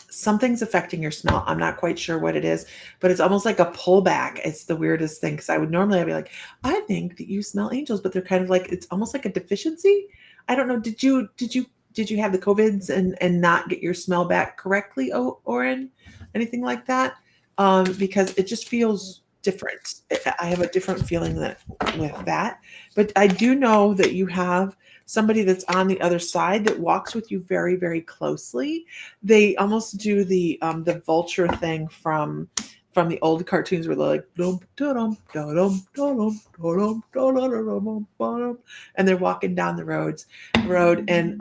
something's affecting your smell. I'm not quite sure what it is, but it's almost like a pullback. It's the weirdest thing because I'd be like, I think that you smell angels, but they're kind of like it's almost like a deficiency. I don't know. Did you have the COVIDs and not get your smell back correctly, Oren? Anything like that? Because it just feels different. I have a different feeling with that, but I do know that you have somebody that's on the other side that walks with you very, very closely. They almost do the vulture thing from the old cartoons where they're like dum, da-dum, da-dum, da-dum, da-dum, da-dum, da-dum, and they're walking down the road and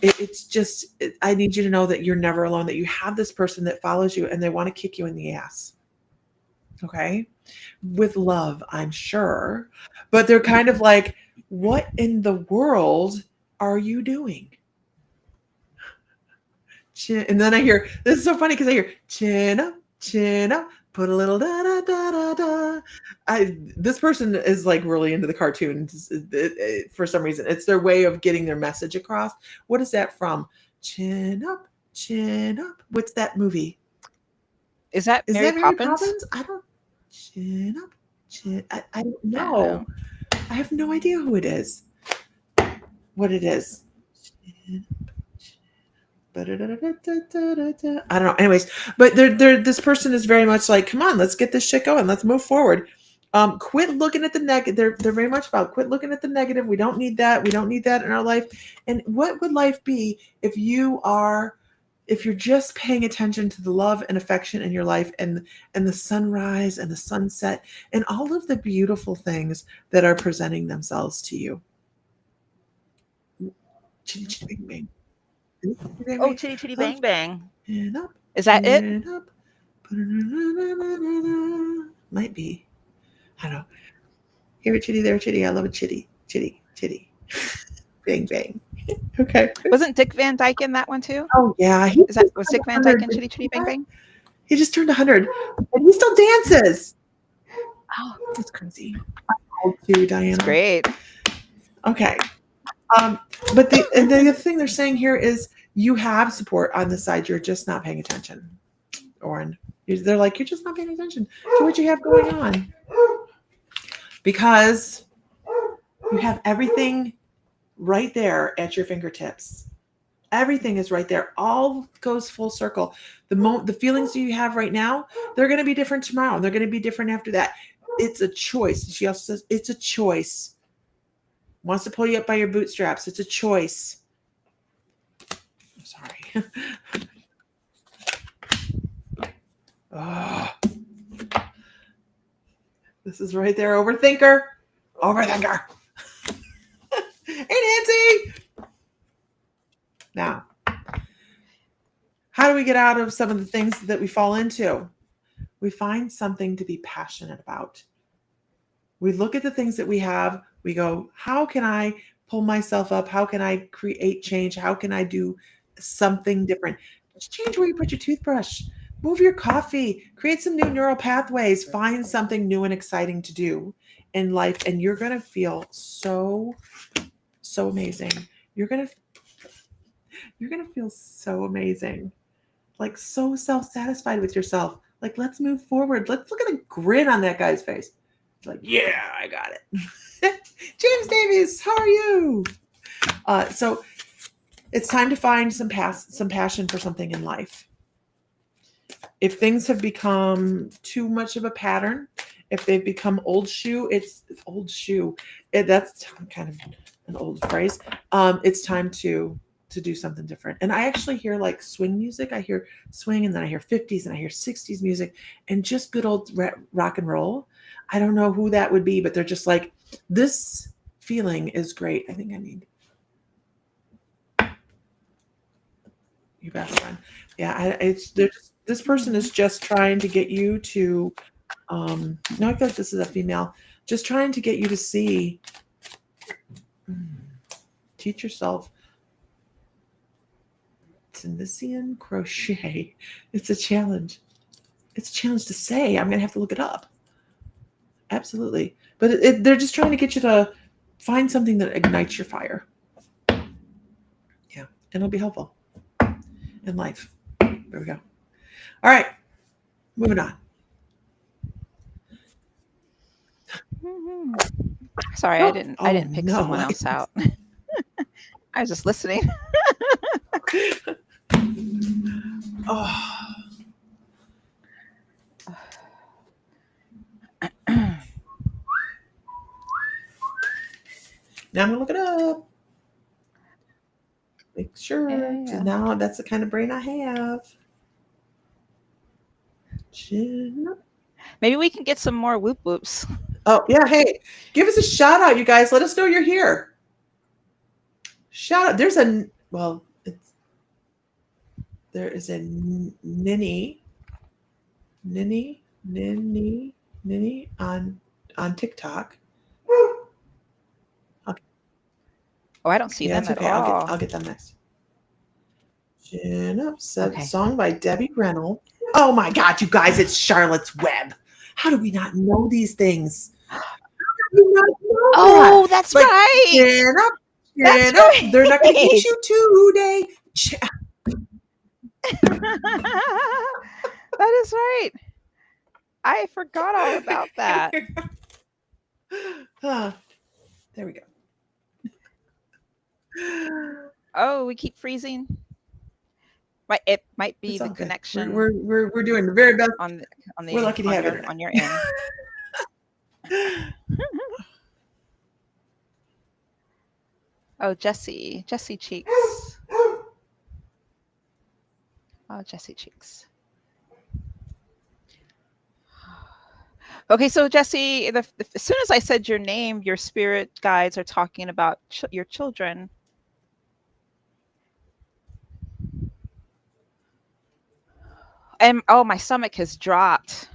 it's just I need you to know that you're never alone, that you have this person that follows you and they want to kick you in the ass. Okay, with love, I'm sure, but they're kind of like, what in the world are you doing? And then I hear, this is so funny because I hear chin up, put a little da da da da da. This person is like really into the cartoons for some reason. It's their way of getting their message across. What is that from? Chin up, chin up. What's that movie? Is that Is Mary that Mary Poppins? Poppins? I don't. Chin up, chin. I don't I don't know. know. I have no idea who it is. What it is. Chin I don't know. Anyways, but they're this person is very much like, come on, let's get this shit going. Let's move forward. Quit looking at the negative. They're very much about quit looking at the negative. We don't need that. We don't need that in our life. And what would life be if you're just paying attention to the love and affection in your life and the sunrise and the sunset and all of the beautiful things that are presenting themselves to you? Chitty, chitty, bang, bang. Chitty, bang, Oh, bang. Chitty Chitty Love Bang Bang. and up Is that it? and up. Might be. I don't know. Here a chitty, there a chitty. I love a chitty. Chitty, chitty. Bang, bang. Okay. Wasn't Dick Van Dyke in that one too? Oh, yeah. Was Dick Van Dyke in Chitty Chitty Bang Bang? He just turned 100. And he still dances. Oh, That's crazy. I'm old too, Diana. that's great. Okay. But the other thing they're saying here is you have support on the side. You're just not paying attention. Oren. They're like, you're just not paying attention to what you have going on. Because you have everything right there at your fingertips. Everything is right there. All goes full circle. The feelings you have right now, they're going to be different tomorrow. They're going to be different after that. It's a choice. She also says it's a choice. Wants to pull you up by your bootstraps. It's a choice. I'm sorry. Oh, this is right there. Overthinker. Overthinker. Hey, Nancy. Now, how do we get out of some of the things that we fall into? We find something to be passionate about. We look at the things that we have. We go, how can I pull myself up? How can I create change? How can I do something different? Just change where you put your toothbrush. Move your coffee. Create some new neural pathways. Find something new and exciting to do in life. And you're going to feel so amazing. You're going to feel so amazing. Like so self-satisfied with yourself. Like, let's move forward. Let's look at a grin on that guy's face. It's like, yeah, I got it. James Davies, how are you? So it's time to find some passion for something in life. If things have become too much of a pattern, if they've become old shoe, it's old shoe. That's kind of an old phrase. It's time to do something different. And I actually hear like swing music. I hear swing, and then I hear 50s, and I hear 60s music, and just good old rock and roll. I don't know who that would be, but they're just like, this feeling is great. I think I need your best friend. Yeah, it's they're just, this person is just trying to get you to no, I feel like this is a female, just trying to get you to see, teach yourself Tunisian crochet. It's a challenge. It's a challenge to say. I'm gonna have to look it up. Absolutely, but they're just trying to get you to find something that ignites your fire. Yeah, and it'll be helpful in life. There we go. All right, moving on. Sorry, I Oh, didn't. I oh didn't pick no. someone else out. I was just listening. Oh, now I'm gonna look it up. Make sure, because Yeah. now that's the kind of brain I have. Chin up. Maybe we can get some more whoop whoops. Oh yeah, hey, give us a shout out, you guys. Let us know you're here. Shout out. There's a well, it's there is a ninny, ninny on TikTok. Okay. Oh, I don't see Yeah, them it's at okay. all. I'll get them next. Chin up, Okay. song by Debbie Reynolds. Oh my God, you guys, it's Charlotte's Web. How do we not know these things? How do we not know that? Oh, that's Like, right. That's chin up. They're not going to get right. you today. That is right. I forgot all about that. Huh, there we go. Oh, we keep freezing. It might be It's the all good. connection We're doing the very best. on We're lucky to have internet. on your end. Oh, Jessie Cheeks. Oh, Jessie Cheeks. Okay, so Jessie, as soon as I said your name, your spirit guides are talking about your children. And oh, my stomach has dropped,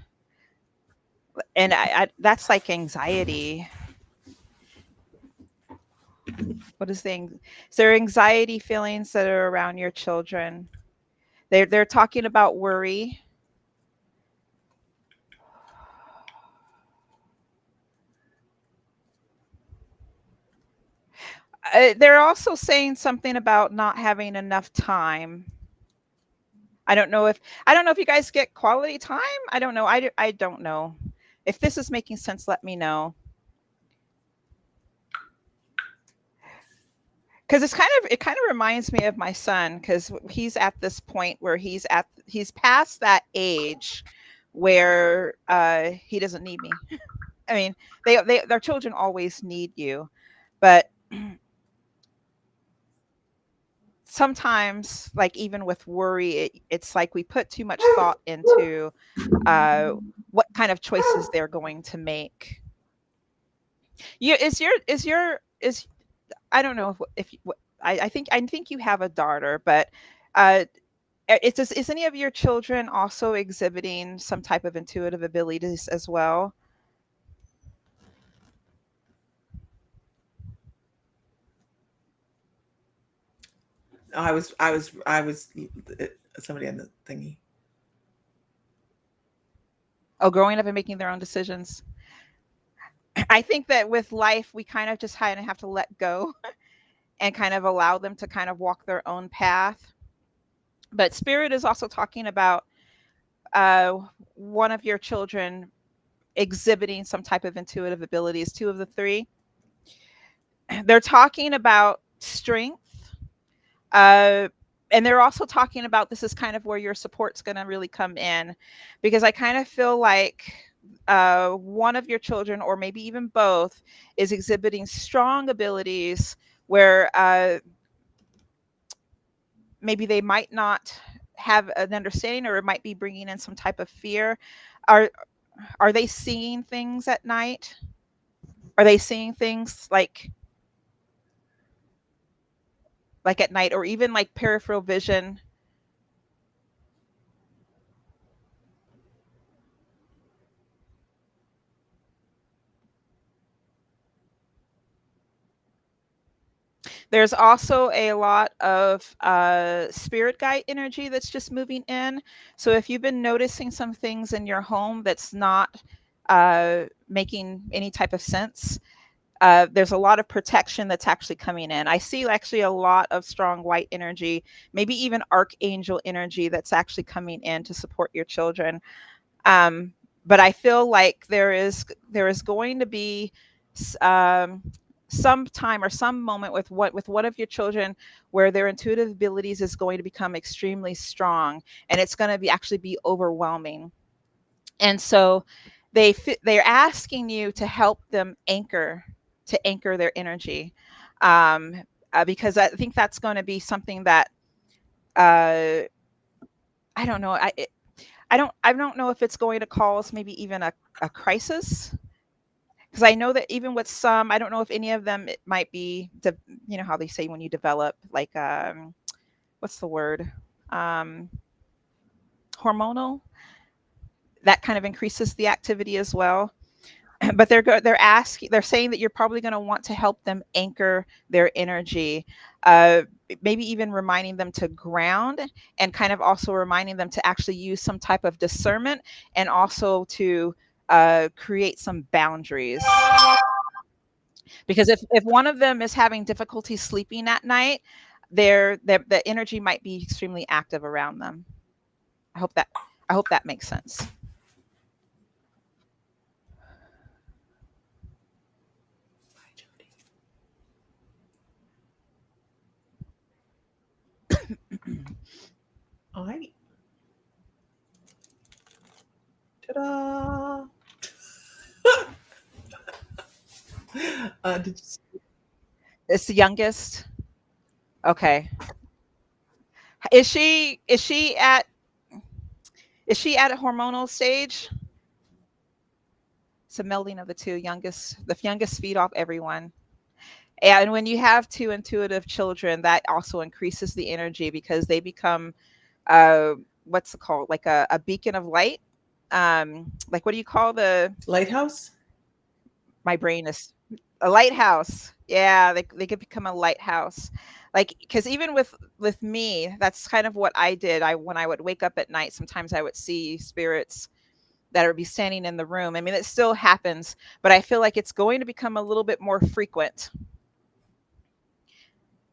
and I that's like anxiety. What is is there anxiety feelings that are around your children? They're talking about worry. They're also saying something about not having enough time. I don't know if you guys get quality time. I don't know. I don't know. If this is making sense, let me know. Because it kind of reminds me of my son, because he's at this point where he's past that age where he doesn't need me. I mean, their children always need you, but sometimes, like even with worry, it's like we put too much thought into what kind of choices they're going to make. You is I don't know if I think you have a daughter, but uh, is any of your children also exhibiting some type of intuitive abilities as well? Oh, I was somebody on the thingy. Oh, growing up and making their own decisions. I think that with life, we kind of just kind of have to let go and kind of allow them to kind of walk their own path. But spirit is also talking about uh, one of your children exhibiting some type of intuitive abilities, two of the three. They're talking about strength. Uh, and they're also talking about this is kind of where your support's going to really come in, because I kind of feel like one of your children, or maybe even both, is exhibiting strong abilities where maybe they might not have an understanding, or it might be bringing in some type of fear. Are are they seeing things at night? Are they seeing things like at night, or even like peripheral vision? There's also a lot of spirit guide energy that's just moving in. So if you've been noticing some things in your home that's not making any type of sense, there's a lot of protection that's actually coming in. I see actually a lot of strong white energy, maybe even archangel energy that's actually coming in to support your children. Um, but I feel like there is going to be some time or some moment with one of your children where their intuitive abilities is going to become extremely strong, and it's going to be actually be overwhelming. And so they're asking you to help them anchor their energy, because I think that's going to be something that uh, I don't know. I don't know if it's going to cause maybe even a crisis, because I know that even with some, I don't know if any of them, it might be you know how they say when you develop like what's the word, um, hormonal, that kind of increases the activity as well. But they're saying that you're probably going to want to help them anchor their energy, uh, maybe even reminding them to ground, and kind of also reminding them to actually use some type of discernment, and also to create some boundaries. Because if one of them is having difficulty sleeping at night, the energy might be extremely active around them. I hope that I hope that makes sense. All right. Ta-da! Did you, It's the youngest. Okay. Is she at a hormonal stage? It's a melding of the two youngest. The youngest feed off everyone. And when you have two intuitive children, that also increases the energy, because they become uh what's it called, like a beacon of light. Like, what do you call the, lighthouse? my brain is, a lighthouse. Yeah, they could become a lighthouse. Like, because even with me, that's kind of what I did. When I would wake up at night, sometimes I would see spirits that would be standing in the room. I mean, it still happens, but I feel like it's going to become a little bit more frequent.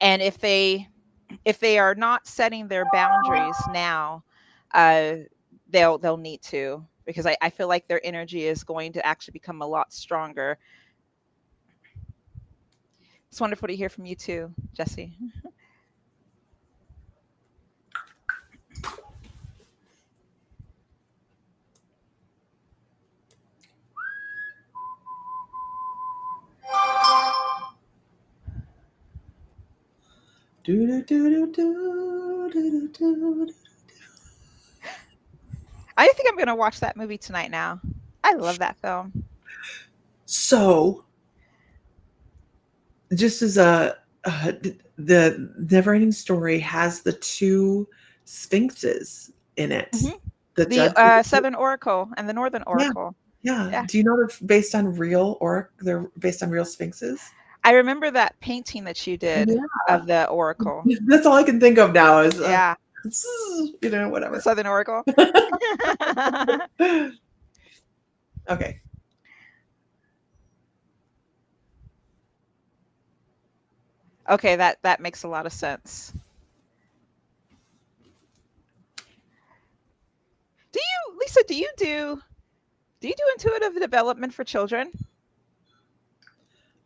And if they are not setting their boundaries now, uh, they'll need to, because I feel like their energy is going to actually become a lot stronger. It's wonderful to hear from you too, Jesse. Do, do, do, do, do, do, do, do. I think I'm gonna watch that movie tonight now. I love that film. So, just as the never ending story has the two sphinxes in it, Hmm. the The judges. Southern Oracle and the Northern Yeah, Oracle. yeah. Yeah, Do you know they're based on real sphinxes? I remember that painting that you did Yeah. of the Oracle. That's all I can think of now is Yeah, the whatever. Southern Oracle. Okay. Okay, that makes a lot of sense. Lisa? Do you do intuitive development for children?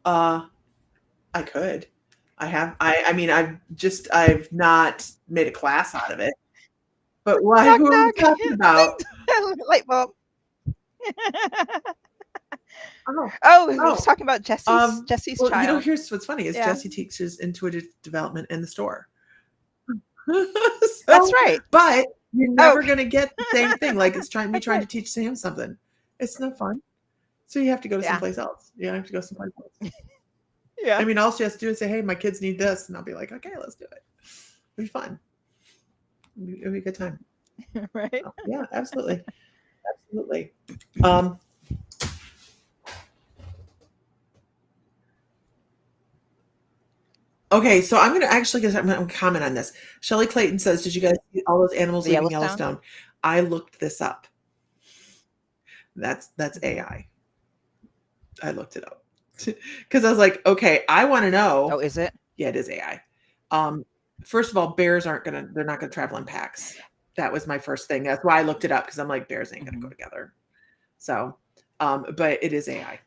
Uh I could. I mean I've not made a class out of it. But why Knock who are we knock. talking about? Ding, light bulb. Oh, Oh, we was oh, talking about Jesse's well, child. here's what's funny is Yeah, Jesse teaches intuitive development in the store. that's So, right. but you're Oh, never gonna get the same thing. Like it's that's trying right. to teach Sam something. It's no fun. So you have to go to Yeah, someplace else. You have to go someplace else. yeah, I mean, all she has to do is say, "Hey, my kids need this," and I'll be like, "Okay, let's do it. It'll be fun. It'll be a good time." right. Oh, yeah, absolutely, absolutely. Um, okay, so I'm gonna comment on this. Shelley Clayton says, "Did you guys see all those animals The leaving Yellowstone. Yellowstone?" I looked this up. That's Mhm. AI. I looked it up because I was like, okay, I want to Oh, know. is it? Yeah, it is AI. Um, First of all, bears they're not gonna travel in packs. That was my first thing. That's why I looked it up because I'm like, bears ain't gonna go Mhm. together. So, but it is AI.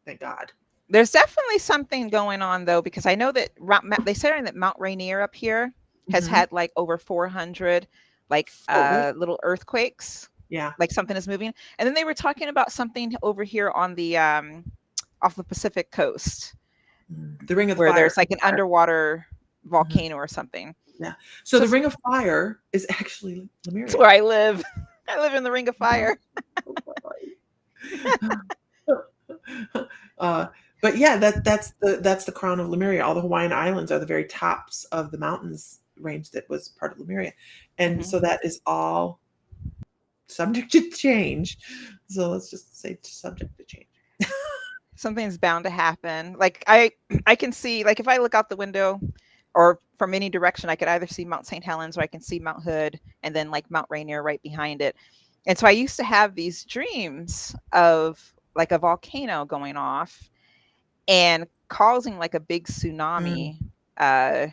Thank God. There's definitely something going on though, because I know that they said that Mount Rainier up here has Hmm. had like over 400 like Oh, really? little earthquakes, Yeah. like something is moving. And then they were talking about something over here on the off the Pacific coast The Ring of where Fire. there's like an underwater Mhm. volcano or something. Yeah. So So the Ring of Fire is actually it's Lemuria. where I live. I live in the Ring of Oh, Fire. uh, but yeah, that's the crown of Lemuria. All the Hawaiian Islands are the very tops of the mountains range that was part of Lemuria, and Hmm. so that is all subject to change. So let's just say subject to change. Something's bound to happen. Like I can see, like if I look out the window or from any direction, I could either see Mount St. Helens or I can see Mount Hood and then like Mount Rainier right behind it. And so I used to have these dreams of like a volcano going off and causing like a big Mm. tsunami. Uh,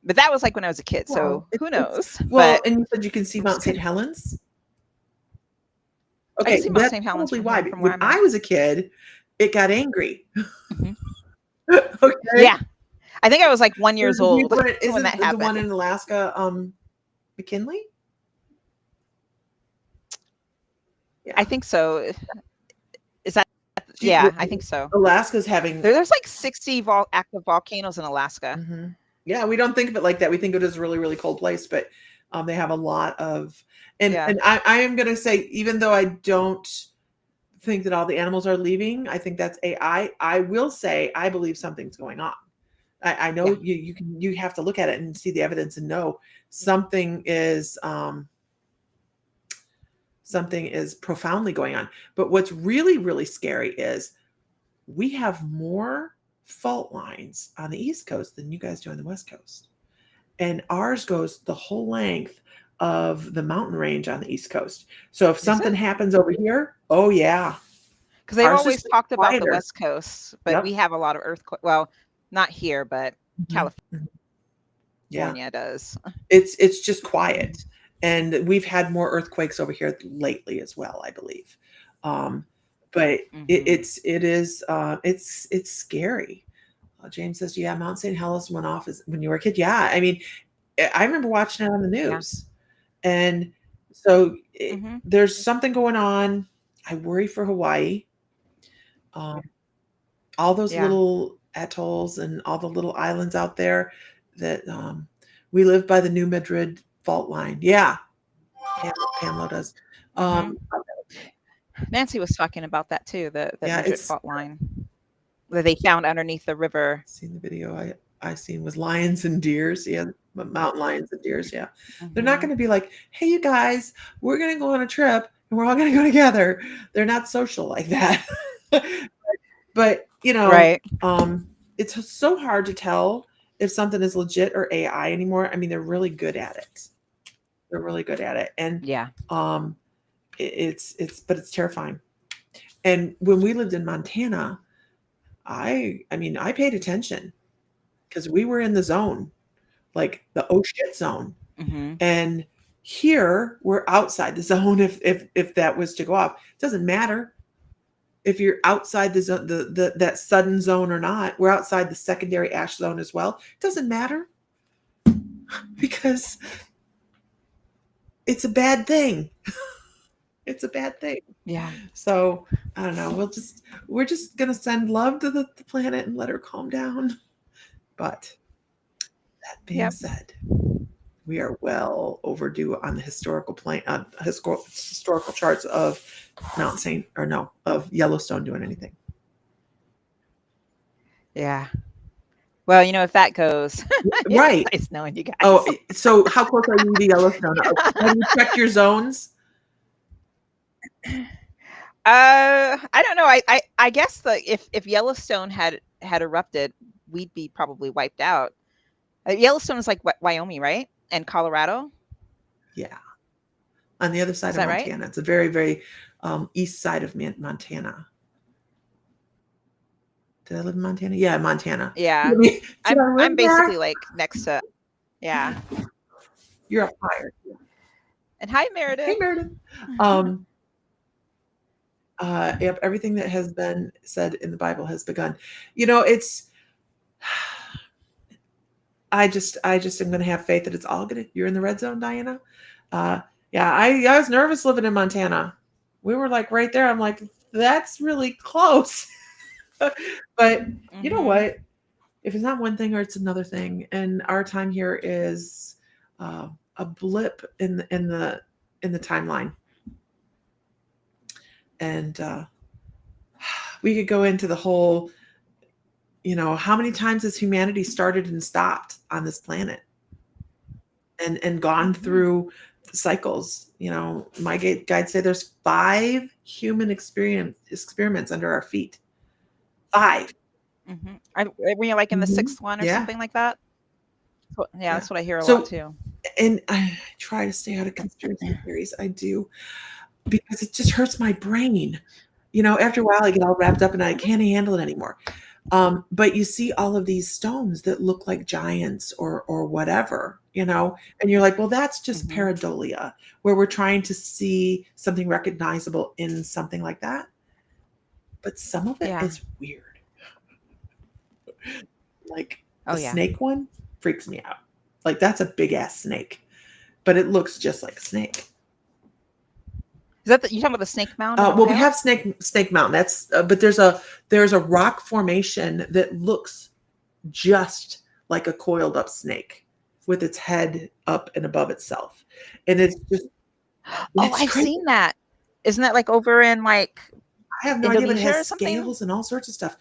but that was like when I was a kid, Well, so who it's knows? well, But and you said you can see Mount just St. kind Helens. I can Okay, see Mount that's St. Helens probably from why. here, from where When I'm I at. was a kid, it got angry. Hmm. Okay, Yeah, I think I was like 1 years old is when that it the one happened. in Alaska? McKinley. I Yeah. think so. Is that Do yeah, I think so. Alaska's having. There's like 60 active volcanoes in Alaska. Mhm. Yeah, we don't think of it like that. We think of it as a really, really cold place, but they have a lot of. Yeah. And I am going to say, even though I don't think that all the animals are leaving, I think that's AI. I will say I believe something's going on. I know Yeah. you have to look at it and see the evidence and know something is profoundly going on. But what's really, really scary is we have more fault lines on the East Coast than you guys do on the West Coast. And ours goes the whole length of the mountain range on the East Coast. So if Is it? something happens over here, oh yeah, Because they've ours just always gets talked about the quieter. West Coast, but we Yep. have a lot of earthquake. Well, not here, but Mhm, mhm. Yeah. California does. It's just Mhm. quiet. And we've had more earthquakes over here lately as well, I believe. Um, but Mhm. it's scary. James says, "Yeah, Mount St. Helens went off as when you were a kid." Yeah, I mean, I remember watching it on the Yeah. news, and so Mhm. there's something going on. I worry for Hawaii. Um, all those Yeah. little atolls and all the little islands out there that we live by the New Madrid fault line. Yeah, Pamela does. Mhm. Um, Nancy was talking about that too, the yeah, Madrid it's fault line that they found underneath the river. seen the video I seen was lions and deers. Yeah, mountain lions and deers. Yeah, they're not Mhm. going to be like, "Hey, you guys, we're going to go on a trip and we're all going to go together." They're not social like that. But Right. it's so hard to tell if something is legit or AI anymore. I mean, they're really good at it. They're really good at it, and Yeah. um, but it's terrifying. And when we lived in Montana, I mean, I paid attention because we were in the zone, like the oh shit zone. Mhm. And here we're outside the zone if that was to go off. It doesn't matter if you're outside the zone, that sudden zone or not. We're outside the secondary ash zone as well. It doesn't matter because it's a bad thing. It's a bad thing. Yeah. So I don't know. We're just gonna send love to the planet and let her calm down. But that being Yep. said, we are well overdue on the historical plane, historical charts of Mount Saint, or no, of Yellowstone doing anything. Yeah. Well, if that goes, it's Right. nice knowing you Oh, guys. so how close are you to Yellowstone? Have you checked your zones? I don't know. I guess if Yellowstone had erupted, we'd be probably wiped out. Yellowstone is like Wyoming, right? And Colorado. Yeah, on the other side Is of that right? Montana. It's a very, very east side of Montana. Did I live in Montana? Yeah, Montana. Yeah. Did I live I'm basically there? like next to, yeah. You're up higher. And hi, Hey, Meredith. Meredith. Yep, everything that has been said in the Bible has begun. It's I just am gonna have faith that it's all gonna. You're in the red zone, Diana. Yeah, I was nervous living in Montana. We were like right there. I'm like, that's really close. But you know Hmm. what? If it's not one thing or it's another thing, and our time here is a blip in the timeline, and we could go into the whole. How many times has humanity started and stopped on this planet, and gone Hmm. through cycles? My guides say there's 5 human experiments under our feet. 5. Hmm. Were you like in the Mhm. sixth one or Yeah, something like that? Yeah, yeah. that's what I hear a lot So, too. and I try to stay out of conspiracy theories. I do, because it just hurts my brain. After a while, I get all wrapped up and I can't handle it anymore. But you see all of these stones that look like giants or whatever, and you're like, well, that's just Hmm. pareidolia, where we're trying to see something recognizable in something like that. But some of it Yeah. is weird. Like Oh the yeah. snake one freaks me out. Like that's a big ass snake, but it looks just like a snake. Is that you talking about the Snake Mound in Well, we Ohio? have Snake Mountain. That's but there's a rock formation that looks just like a coiled up snake with its head up and above itself, and it's just Oh, it's I've crazy. seen that. Isn't that like over in like I have no idea, but it Indonesia has or something? scales and all sorts of stuff.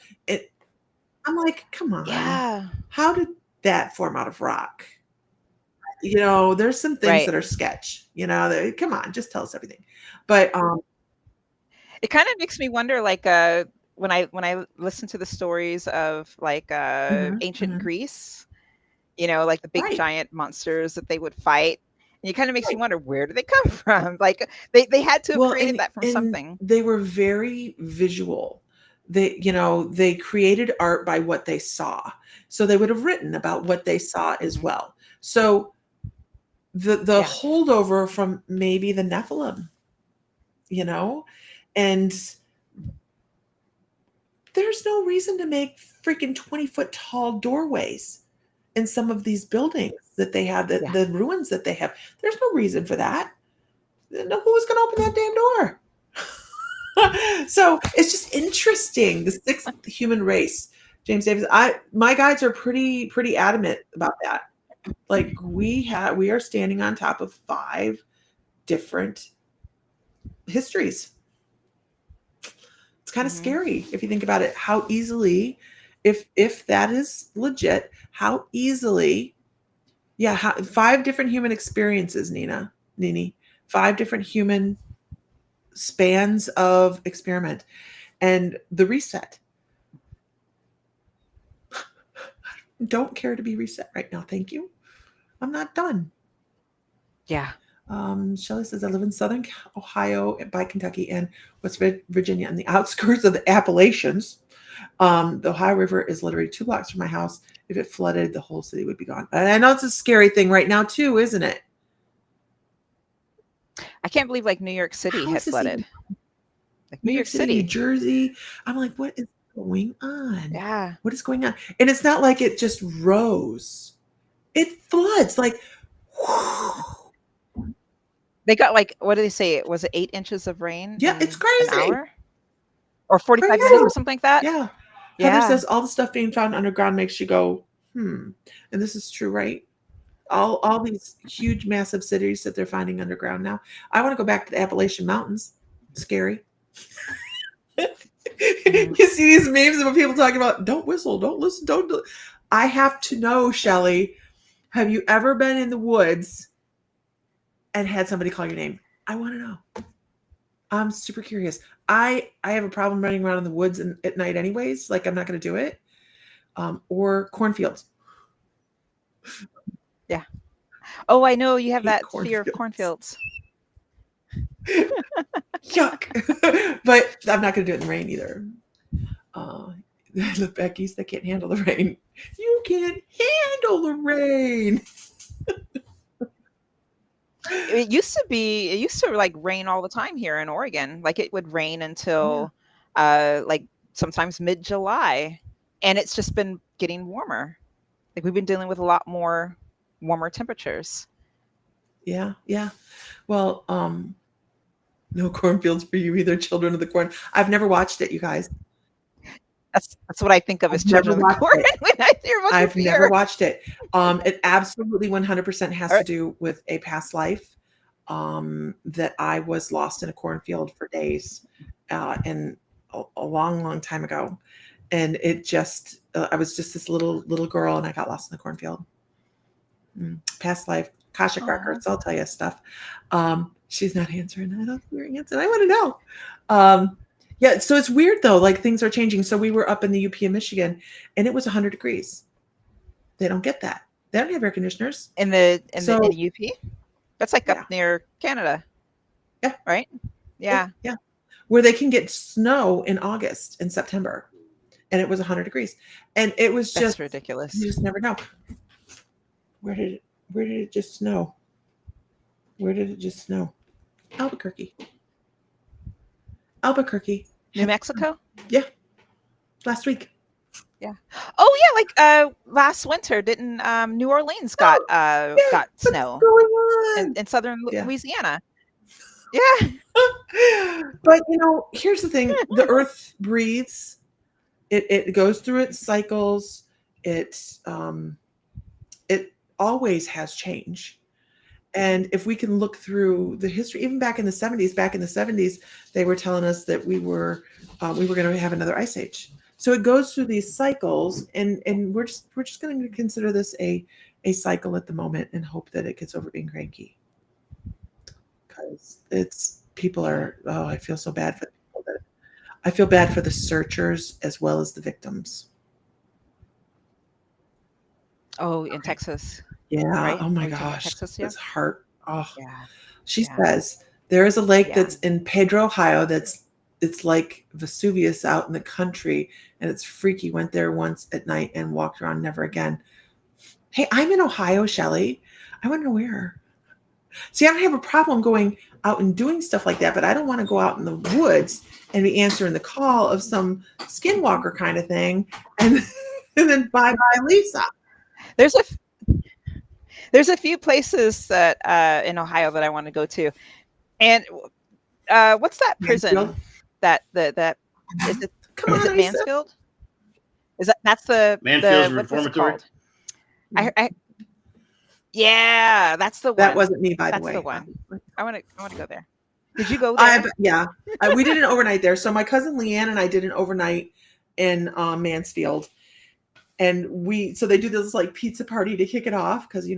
I'm like, come on, Yeah. how did that form out of rock? There's some things Right. that are sketch. Come on, just tell us everything. But It kind of makes me wonder, like, when I listen to the stories of like mhm, ancient mhm. Greece, like the big Right, giant monsters that they would fight. And it kind of makes you right. wonder, where do they come from? Like they had to have Well, created and that from and something. they were very visual. They created art by what they saw. So they would have written about what they saw as Hmm. well. So the Yeah. holdover from maybe the Nephilim, you know, and there's no reason to make freaking 20-foot tall doorways in some of these buildings that they have, Yeah. the ruins that they have. There's no reason for that. No, who's going to open that damn door? So it's just interesting. The sixth human race, James Davis. My guides are pretty adamant about that. Like we are standing on top of 5 different histories. It's kind of Hmm. scary if you think about it. How easily, if that is legit, how easily, yeah, 5 different human experiences, Nini, 5 different human spans of experiment, and the reset. Don't care to be reset right now. Thank you. I'm not done. Yeah. Shelley says, I live in southern Ohio by Kentucky and West Virginia on the outskirts of the Appalachians. The Ohio River is literally 2 blocks from my house. If it flooded, the whole city would be gone. And I know it's a scary thing right now, too, isn't it? I can't believe like New York City How had is this even flooded. Like New New York York City, New City. Jersey? I'm like, what is going on? Yeah. What is going on? And it's not like it just rose. It floods like, whew. They got like, what did they say? Was it 8 inches of rain Yeah, it's in an crazy. hour or 45 minutes Crazy. or something like that? Yeah. Heather Yeah. says all the stuff being found underground makes you go, hmm. And this is true, right? All these huge, massive cities that they're finding underground now. I want to go back to the Appalachian Mountains. Scary. Mhm. You see these memes of people talking about don't whistle, don't listen, don't do. I have to know, Shelly, have you ever been in the woods and had somebody call your name? I want to know. I'm super curious. I have a problem running around in the woods at night anyways. Like I'm not going to do it. Or cornfields. Yeah. Oh, I know you have Hate that fear of cornfields. cornfields. Yuck. But I'm not going to do it in the rain either. The Beckies that can't handle the rain. You can't handle the rain. It used to like rain all the time here in Oregon. Like it would rain Oh yeah. until like sometimes mid-July, and it's just been getting warmer. Like we've been dealing with a lot more warmer temperatures. Yeah. Yeah. Well, no cornfields for you either, Children of the Corn. I've never watched it, you guys. That's what I think of as I've never Children of the watched Corn it. when I hear about your I've never fear. watched it. It absolutely 100% has All to right. do with a past life that I was lost in a cornfield for days and a long, long time ago. And it just, I was just this little girl and I got lost in the cornfield. Past life, Akashic Aw. records, I'll tell you stuff. She's not answering. I don't see her answer. I want to know. Yeah, so it's weird though. Like things are changing. So we were up in the UP in Michigan, and it was 100 degrees. They don't get that. They don't have air conditioners. In So the UP? That's like up yeah, near Canada, yeah, right? yeah, Yeah, yeah. Where they can get snow in August and September, and it was 100 degrees, and it was just that's ridiculous. you just never know. Where did it? Where did it just snow? Where did it just snow? Albuquerque. Albuquerque. New Mexico? Yeah, last week. Yeah. Oh yeah, like last winter didn't New Orleans Oh, yeah. got What's snow going on? in southern Yeah. Louisiana. Yeah. But here's the thing: the Earth breathes. It goes through its cycles. It always has change. And if we can look through the history, even back in the 70s, they were telling us that we were going to have another ice age. So it goes through these cycles, and we're just going to consider this a cycle at the moment, and hope that it gets over being cranky, because it's people are. Oh, I feel so bad for people that I feel bad for the searchers as well as the victims. Oh, in Okay. Texas, Yeah. right? Oh my Are you talking about gosh, Texas? Yeah. this heart. Oh, Yeah. she Yeah. says there is a lake Yeah. that's in Pedro, Ohio. It's like Vesuvius out in the country, and it's freaky. Went there once at night and walked around, never again. Hey, I'm in Ohio, Shelly. I want to know where. See, I don't have a problem going out and doing stuff like that, but I don't want to go out in the woods and be answering the call of some skinwalker kind of thing, and and then bye bye Lisa. There's a there's a few places that in Ohio that I want to go to. And what's that Mansfield. prison that is it Come is on, it Lisa. Mansfield? That's Manfield's what's it Reformatory. called? I Yeah, that's the That one. wasn't me, by the That's the way. one. Obviously. I want to go there. Did you go there? Yeah, we did an overnight there. So my cousin Leanne and I did an overnight in Mansfield, and so they do this like pizza party to kick it off, because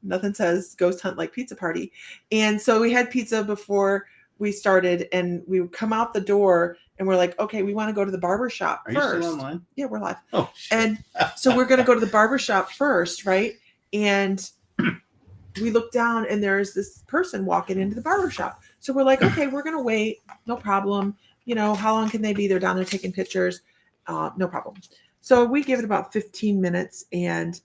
nothing says ghost hunt like pizza party. And so we had pizza before we started, and we would come out the door and we're like, okay, we want to go to the barber shop Are first. you still online? Yeah, we're live. Oh, shit. And so we're going to go to the barber shop first, right? And we look down and there's this person walking into the barber shop. So we're like, okay, we're going to wait. No problem. How long can they be? They're down there taking pictures. No problem. So we give it about 15 minutes, and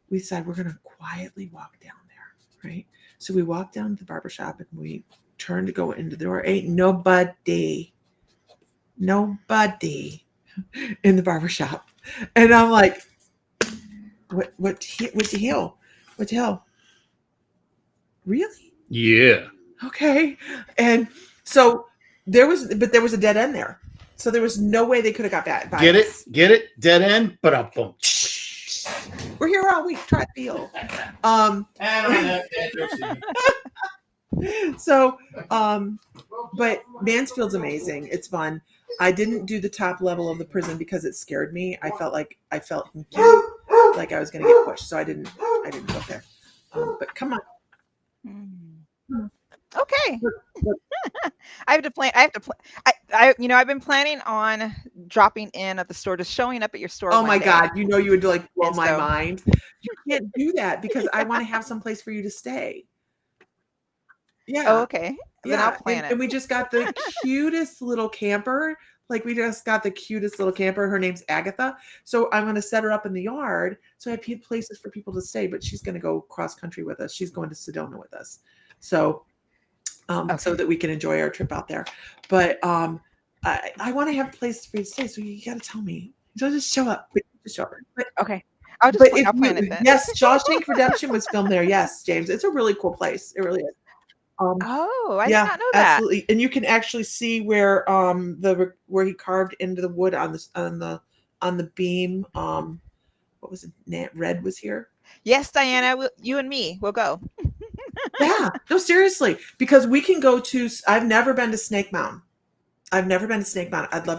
we decide we're going to quietly walk down there, right? So we walk down to the barber shop and we turn to go into the door. Ain't nobody in the barber shop. And I'm like, what the hell? Really? Yeah. Okay. And so there was a dead end there. So there was no way they could have got by Get us. Get it? Dead end, but up boom. We're here all week. Try to feel. So, but Mansfield's amazing. It's fun. I didn't do the top level of the prison because it scared me. I felt like I was going to get pushed, so I didn't go there. But come on. Okay. I have to plan. I've been planning on dropping in at the store, just showing up at your store. Oh one my day. God! You know you would like blow And my so- mind. You can't do that because I want to have some place for you to stay. Yeah. Oh, okay. Then I'll plan it. And we just got the cutest little camper. Like we just got the cutest little camper. Her name's Agatha. So I'm going to set her up in the yard. So I have places for people to stay, but she's going to go cross country with us. She's going to Sedona with us. So, so that we can enjoy our trip out there. But I want to have places for you to stay. So you got to tell me. So just show up. Just show up. But, okay. I'll plan it then. Yes, Shawshank Redemption was filmed there. Yes, James. It's a really cool place. It really is. I did not know that. Absolutely. And you can actually see where where he carved into the wood on the beam. What was it? Red was here. Yes, Diana, you and me, we'll go. Yeah. No, seriously, because we can go to. I've never been to Snake Mountain. I'd love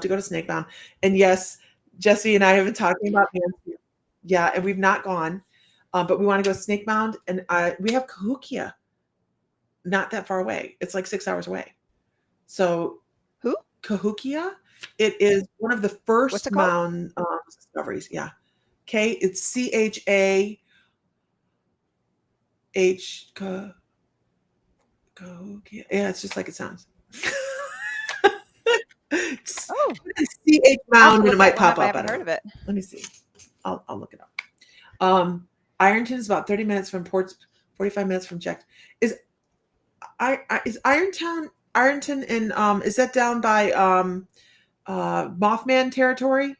to go to Snake Mountain. And yes, Jesse and I have been talking about Mansfield. Yeah, and we've not gone, but we want to go to Snake Mountain, and we have Cahokia. Not that far away. It's like 6 hours away. So who? Cahokia. It is one of the first mountain discoveries. Yeah. Okay. It's CHAH. Cahokia. Yeah, it's just like it sounds. CH Mountain, and it might pop up. I haven't heard of it. Let me see. I'll look it up. Ironton is about 30 minutes from Ports, 45 minutes from Jack. Is Ironton and is that down by Mothman territory?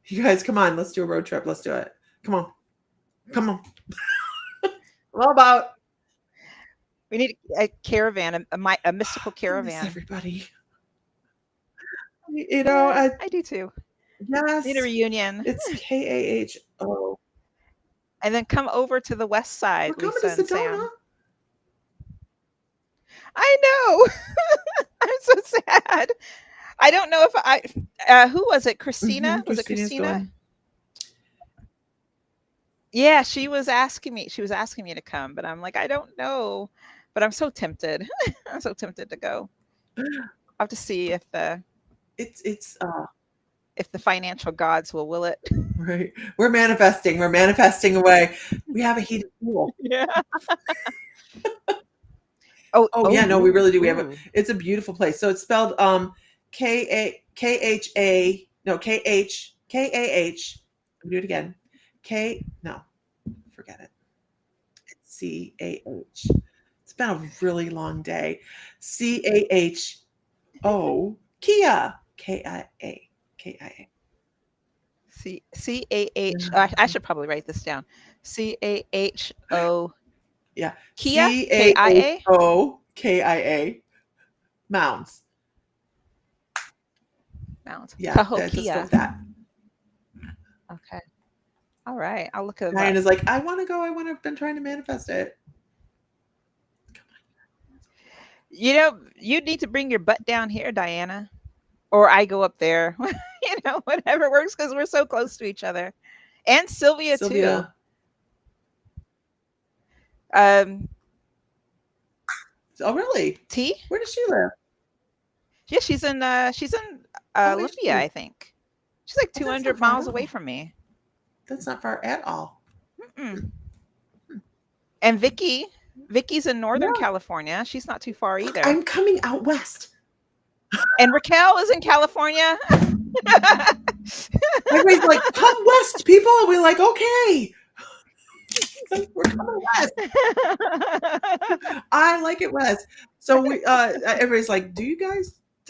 You guys, come on, let's do a road trip. Let's do it. Come on. All about. We need a caravan, a mystical caravan. Everybody. You know, I do too. Yes. Need a reunion. It's KAHO. And then come over to the west side. We're coming to Sedona. I know. I'm so sad. I don't know if who was it? Christina? Mm-hmm. Was it Christina? Yeah, she was asking me to come, but I'm like, I don't know. But I'm so tempted. I'm so tempted to go. I'll have to see if if the financial gods will it. Right. We're manifesting away. We have a heated pool. Yeah. Yeah, no, we really do. We have it's a beautiful place. So it's spelled KHKH. Let me do it again. Forget it. It's CAH. It's been a really long day. CAHO. Kia. KIA. CAH. I should probably write this down. CAHO. Yeah. Kia. KIA. KIA. Mounds. Yeah. Cahokia. Let's go that. Okay. All right. I'll look at it. Ryan is like, I want to go. I've been trying to manifest it. Come on. You know, you need to bring your butt down here, Diana. Or I go up there. Whatever works, because we're so close to each other. And Sylvia. Too. Oh really? T? Where does she live? Yeah, she's in Olympia, I think. She's like 200 miles away from me. That's not far at all. Mm-mm. And Vicky's in Northern California. She's not too far either. I'm coming out west. And Raquel is in California. Everybody's like, come west, people. And we're like, okay. We're coming west. I like it west. So we everybody's like,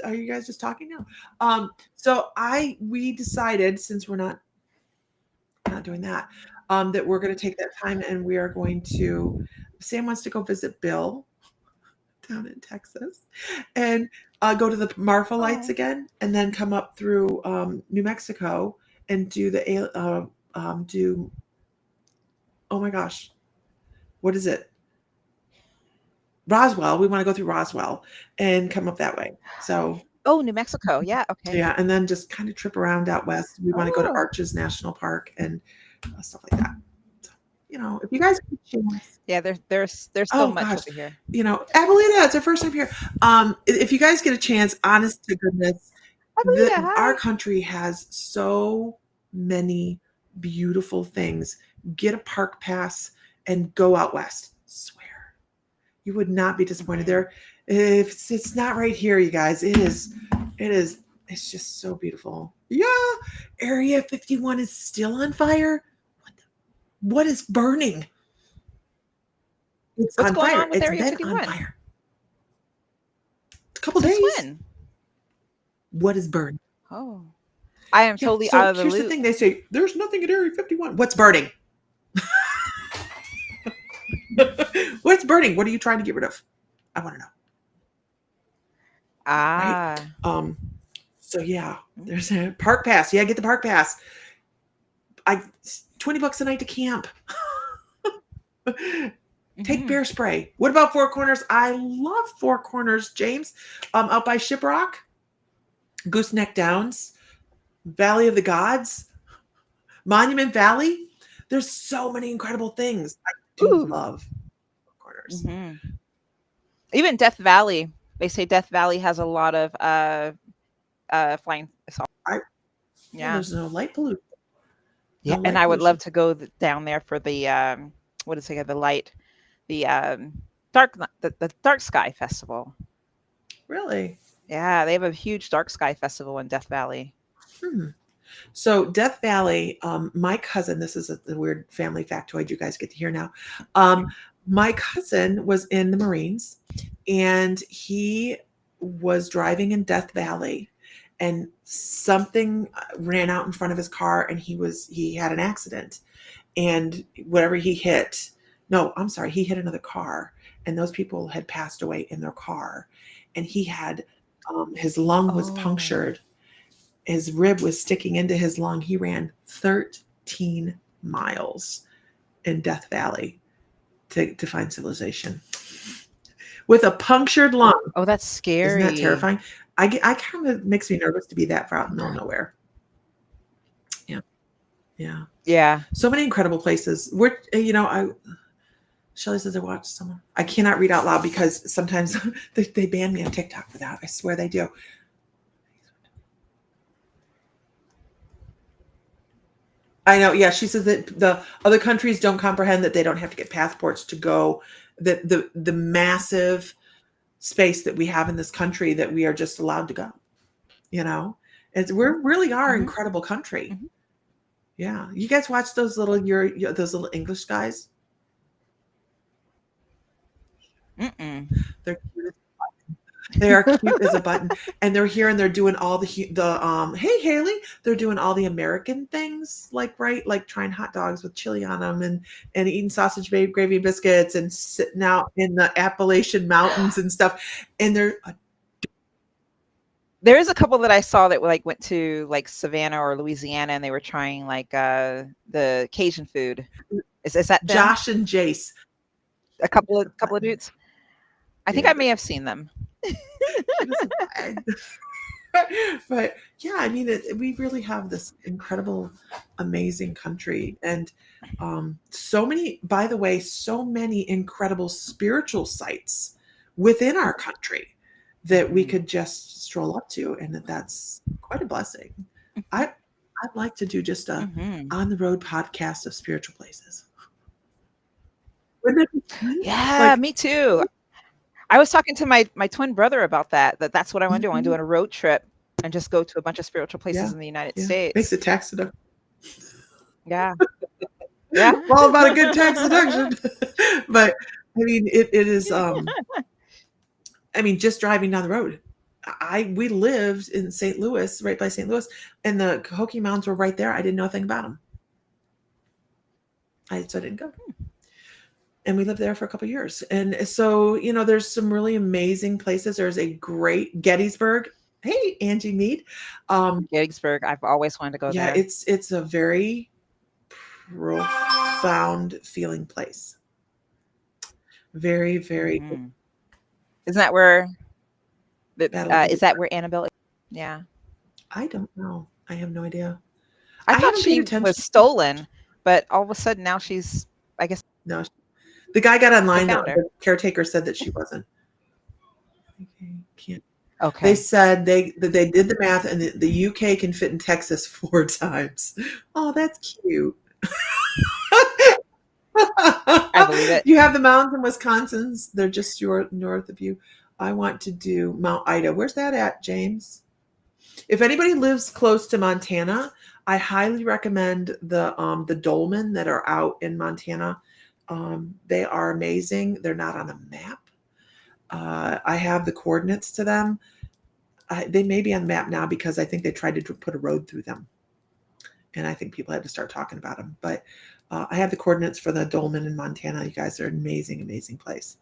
are you guys just talking now? So we decided, since we're not doing that, that we're going to take that time and we are going to. Sam wants to go visit Bill down in Texas, and go to the Marfa Lights Oh. again, and then come up through New Mexico and do do. Oh my gosh, what is it? Roswell. We want to go through Roswell and come up that way. So Oh, New Mexico. Yeah. Okay. yeah, and then just kind of trip around out west. We want to go to Oh. Arches National Park and stuff like that. So, if you guys get a chance, Yeah. There's so oh much gosh, over here. Abilene, it's our first time here. If you guys get a chance, honest to goodness, Abuela, our hi. country has so many beautiful things. Get a park pass and go out west. Swear. You would not be disappointed there. If it's not right here, you guys, it is, it's just so beautiful. Yeah. Area 51 is still on fire. What is burning? It's What's on going fire. on with It's Area been on 51? fire. A couple Since days. when? What is burning? Oh, I am Yeah, totally so out of the here's the loop. thing. They say, there's nothing at Area 51. What's burning? What's burning? What are you trying to get rid of? I want to know. Right? Ah. So yeah, there's a park pass. Yeah, get the park pass. $20 a night to camp. Take bear spray. What about Four Corners? I love Four Corners, James. Out by Shiprock, Gooseneck Downs, Valley of the Gods, Monument Valley. There's so many incredible things. I do Ooh. love Four Corners. Even Death Valley. They say Death Valley has a lot of flying saucers. Yeah, there's no light pollution. Yeah, No and light I would love pollution. to go down there for the what is it? The light, the dark sky festival. Really? Yeah, they have a huge dark sky festival in Death Valley. So Death Valley, my cousin, this is the weird family factoid you guys get to hear now. My cousin was in the Marines, and he was driving in Death Valley, and something ran out in front of his car, and he had an accident, and whatever he hit, no, I'm sorry, he hit another car, and those people had passed away in their car, and he had his lung was punctured. His rib was sticking into his lung. He ran 13 miles in Death Valley to find civilization with a punctured lung. Oh, that's scary. Isn't that terrifying? I kind of makes me nervous to be that far out in the middle of nowhere. Yeah. So many incredible places. Shelly says I watched someone. I cannot read out loud because sometimes they ban me on TikTok for that. I swear they do. I know. Yeah, she says that the other countries don't comprehend that they don't have to get passports to go. That the massive space that we have in this country that we are just allowed to go. We really are an incredible country. Yeah, you guys watch those little English guys? They're cute as a button. They are cute as a button, and they're here and they're doing all the hey Haley, they're doing all the American things like trying hot dogs with chili on them and eating sausage gravy biscuits and sitting out in the Appalachian Mountains and stuff, and there is a couple that I saw that went to Savannah or Louisiana, and they were trying the Cajun food. Is that them? Josh and Jace, a couple of dudes. I think I may have seen them. But yeah, I mean, we really have this incredible, amazing country, and so many incredible spiritual sites within our country that we could just stroll up to, and that's quite a blessing. I'd like to do just a on the road podcast of spiritual places. Wouldn't that be fun? Yeah, me too. I was talking to my twin brother about that's what I want to do. I want to do a road trip and just go to a bunch of spiritual places in the United States. Makes it tax deductible. Yeah. All about a good tax deduction. But I mean, it is. I mean, just driving down the road. We lived in St. Louis, right by St. Louis, and the Cahokia Mountains were right there. I didn't know a thing about them. So I didn't go. And we lived there for a couple of years. And so, there's some really amazing places. There's a great Gettysburg. Hey, Angie Mead. Gettysburg. I've always wanted to go Yeah, there. it's a very profound feeling place. Very, very. Mm-hmm. Isn't that where? Is that Gettysburg. where Annabelle is? Yeah. I don't know. I have no idea. I thought haven't paid she attention. was stolen, but all of a sudden now she's, I guess, No, the guy got online. found her. The caretaker said that she wasn't. Okay, can't. okay. They said that they did the math, and the UK can fit in Texas 4 times. Oh, that's cute. I believe it. You have the mountains in Wisconsin. They're just north of you. I want to do Mount Ida. Where's that at, James? If anybody lives close to Montana, I highly recommend the dolmen that are out in Montana. They are amazing. They're not on a map. I have the coordinates to them. They may be on the map now because I think they tried to put a road through them. And I think people had to start talking about them. But I have the coordinates for the dolmen in Montana. You guys are an amazing, amazing place.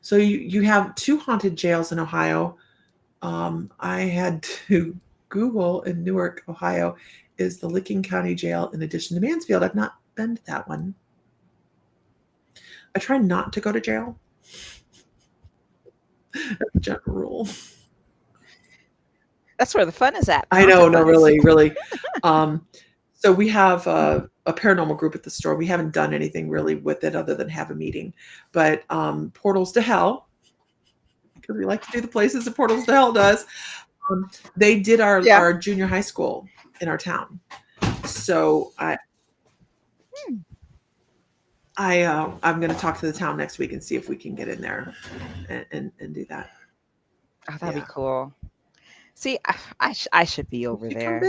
So you have 2 haunted jails in Ohio. I had to Google in Newark, Ohio, is the Licking County Jail in addition to Mansfield. I've not been to that one. I try not to go to jail. That's a general rule. That's where the fun is at. I know, no, really. So we have a paranormal group at the store. We haven't done anything really with it other than have a meeting. But Portals to Hell, because we like to do the places that Portals to Hell does. They did our junior high school in our town. So I'm going to talk to the town next week and see if we can get in there and do that. Oh, that'd be cool. See, I should be over there.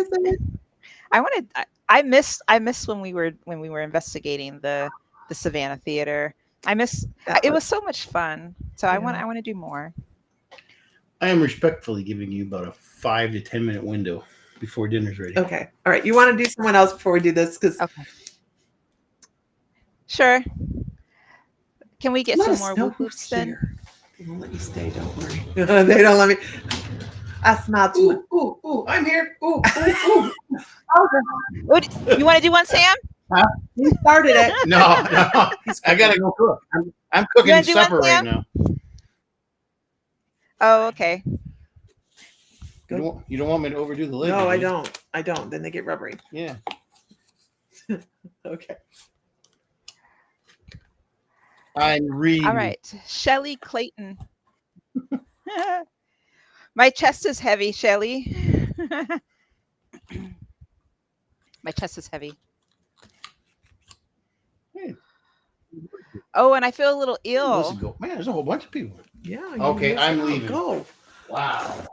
I wanted. I miss when we were investigating the Savannah Theater. I miss. It was so much fun. So I want to do more. I am respectfully giving you about a 5 to 10 minute window before dinner's ready. Okay. All right. You want to do someone else before we do this? Okay. Sure. Can we get some more whoop-whoops then? They won't let you stay. Don't worry. They don't let me. I smile too. Ooh! I'm here. Ooh! You want to do one, Sam? Huh? You started it. No. I gotta go cook. I'm cooking supper right now. Oh, okay. You don't want me to overdo the lid? No, I don't. Then they get rubbery. Yeah. Okay. I'm reading. All right. Shelly Clayton. My chest is heavy, Shelly. My chest is heavy. Hey. Oh, and I feel a little ill. Go. Man, there's a whole bunch of people. Yeah. Okay, I'm leaving. Go. Wow.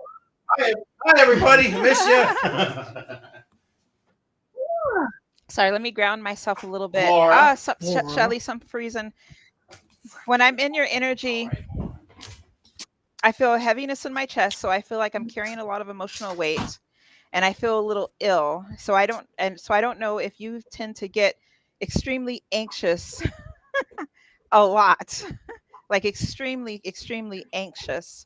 Hi, everybody. Miss you. Sorry, let me ground myself a little bit. Shelly, some reason. When I'm in your energy, I feel a heaviness in my chest, so I feel like I'm carrying a lot of emotional weight, and I feel a little ill. So I don't know if you tend to get extremely anxious a lot, like extremely, extremely anxious.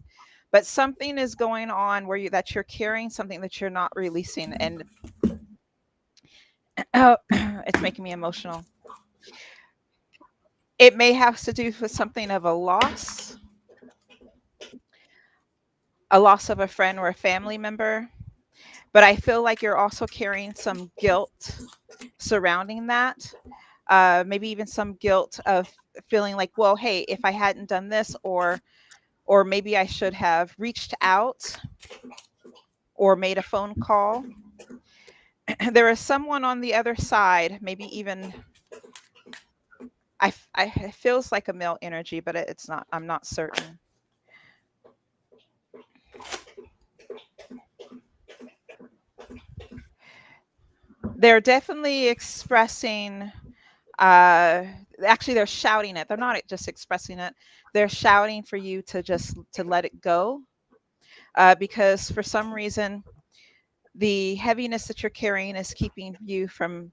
But something is going on where you're carrying something that you're not releasing, and it's making me emotional. It may have to do with something of a loss of a friend or a family member. But I feel like you're also carrying some guilt surrounding that. Maybe even some guilt of feeling like, well, hey, if I hadn't done this, or maybe I should have reached out or made a phone call. There is someone on the other side, maybe even it feels like a male energy, but it's not. I'm not certain. They're definitely expressing. Actually, they're shouting it. They're not just expressing it. They're shouting for you to let it go, because for some reason, the heaviness that you're carrying is keeping you from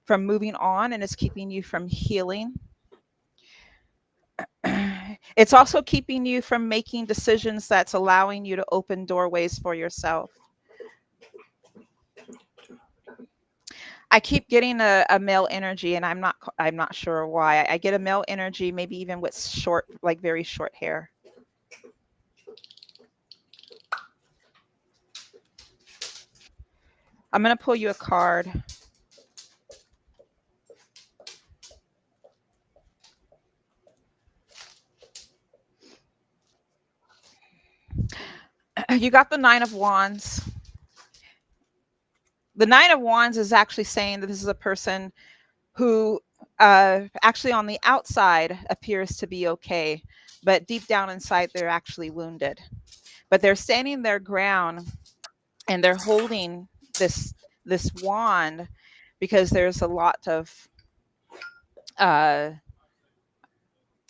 from moving on, and it's keeping you from healing. It's also keeping you from making decisions that's allowing you to open doorways for yourself. I keep getting a male energy, and I'm not sure why. I get a male energy, maybe even with short, like very short hair. I'm going to pull you a card. You got the Nine of Wands. The Nine of Wands is actually saying that this is a person who actually on the outside appears to be okay, but deep down inside they're actually wounded. But they're standing their ground, and they're holding this wand because there's a lot of uh,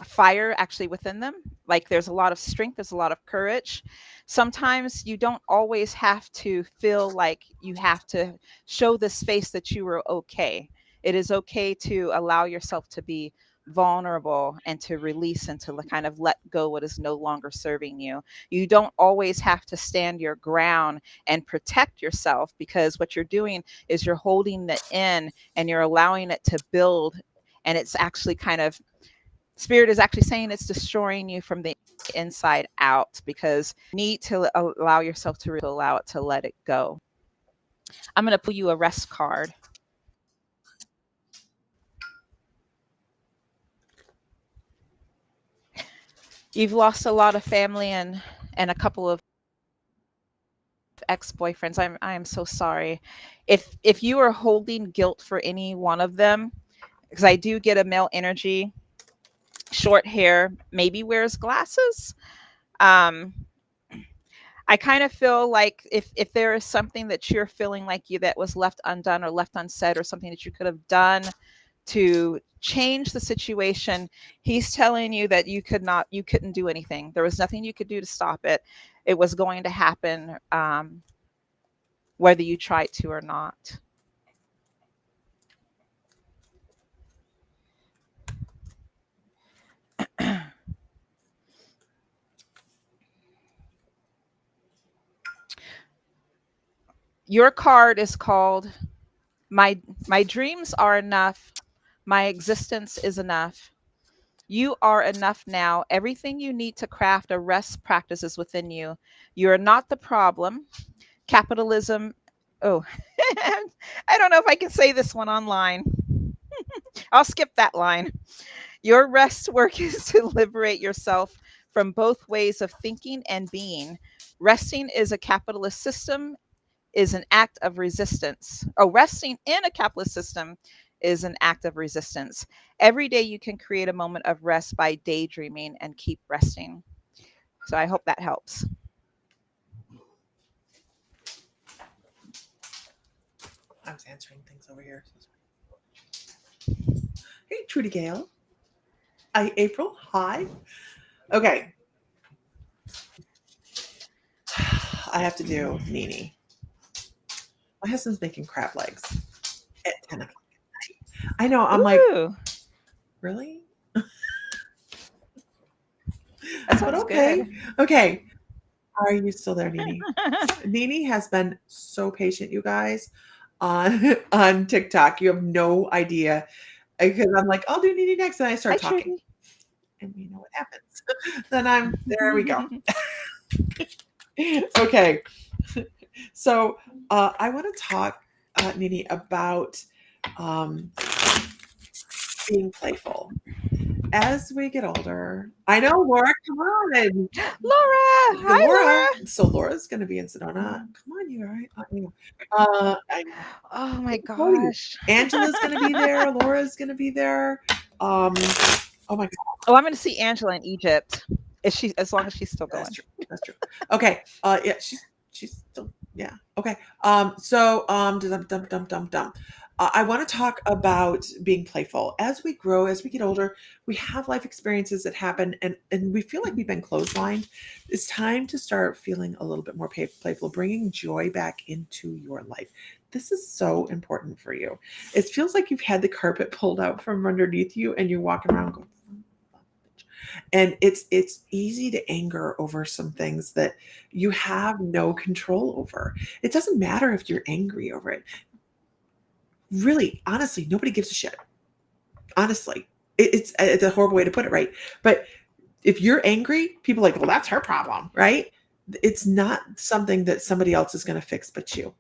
fire actually within them. Like there's a lot of strength, there's a lot of courage. Sometimes you don't always have to feel like you have to show this face that you were okay. It is okay to allow yourself to be vulnerable and to release and to kind of let go what is no longer serving you. You don't always have to stand your ground and protect yourself, because what you're doing is you're holding it in and you're allowing it to build, and it's actually kind of, Spirit is actually saying it's destroying you from the inside out, because you need to allow yourself to allow it to let it go. I'm going to pull you a rest card. You've lost a lot of family and a couple of ex-boyfriends. I am so sorry. If you are holding guilt for any one of them, because I do get a male energy, short hair, maybe wears glasses. I kind of feel like if there is something that you're feeling like you that was left undone or left unsaid, or something that you could have done to change the situation, he's telling you that you couldn't do anything. There was nothing you could do to stop it. It was going to happen, whether you tried to or not. Your card is called my dreams are enough. My existence is enough. You are enough now. Everything you need to craft a rest practice is within you. You are not the problem. Capitalism. Oh, I don't know if I can say this one online. I'll skip that line. Your rest work is to liberate yourself from both ways of thinking and being. Resting is a capitalist system is an act of resistance. Oh, resting in a capitalist system is an act of resistance. Every day you can create a moment of rest by daydreaming and keep resting. So I hope that helps. I was answering things over here. Hey, Trudy Gale. Hi, April. Hi. Okay. I have to do Nini. My husband's making crab legs at 10 o'clock at night. I know. I'm like, really? That But sounds okay. good. Okay. Are you still there, Nini? Nini has been so patient, you guys, on TikTok. You have no idea. Because I'm like, I'll do Nini next, and I start Hi, talking. Trudy. And you know what happens. Then there we go. Okay. So I want to talk, Nini, about being playful. As we get older, I know, Laura, come on. Laura. Hi, Laura. So Laura's going to be in Sedona. Come on, you all right? I know. Oh my Told you. gosh. Angela's going to be there. Laura's going to be there. Oh my God. Oh, I'm going to see Angela in Egypt. As long as she's still going. That's true. Okay. Yeah, she's still, yeah. Okay. Dum. I want to talk about being playful. As we grow, as we get older, we have life experiences that happen, and we feel like we've been clotheslined. It's time to start feeling a little bit more playful, bringing joy back into your life. This is so important for you. It feels like you've had the carpet pulled out from underneath you, and you're walking around going, and it's easy to anger over some things that you have no control over. It doesn't matter if you're angry over it. Really, honestly, nobody gives a shit. Honestly, it's a horrible way to put it, right? But if you're angry, people are like, well, that's her problem, right? It's not something that somebody else is going to fix but you.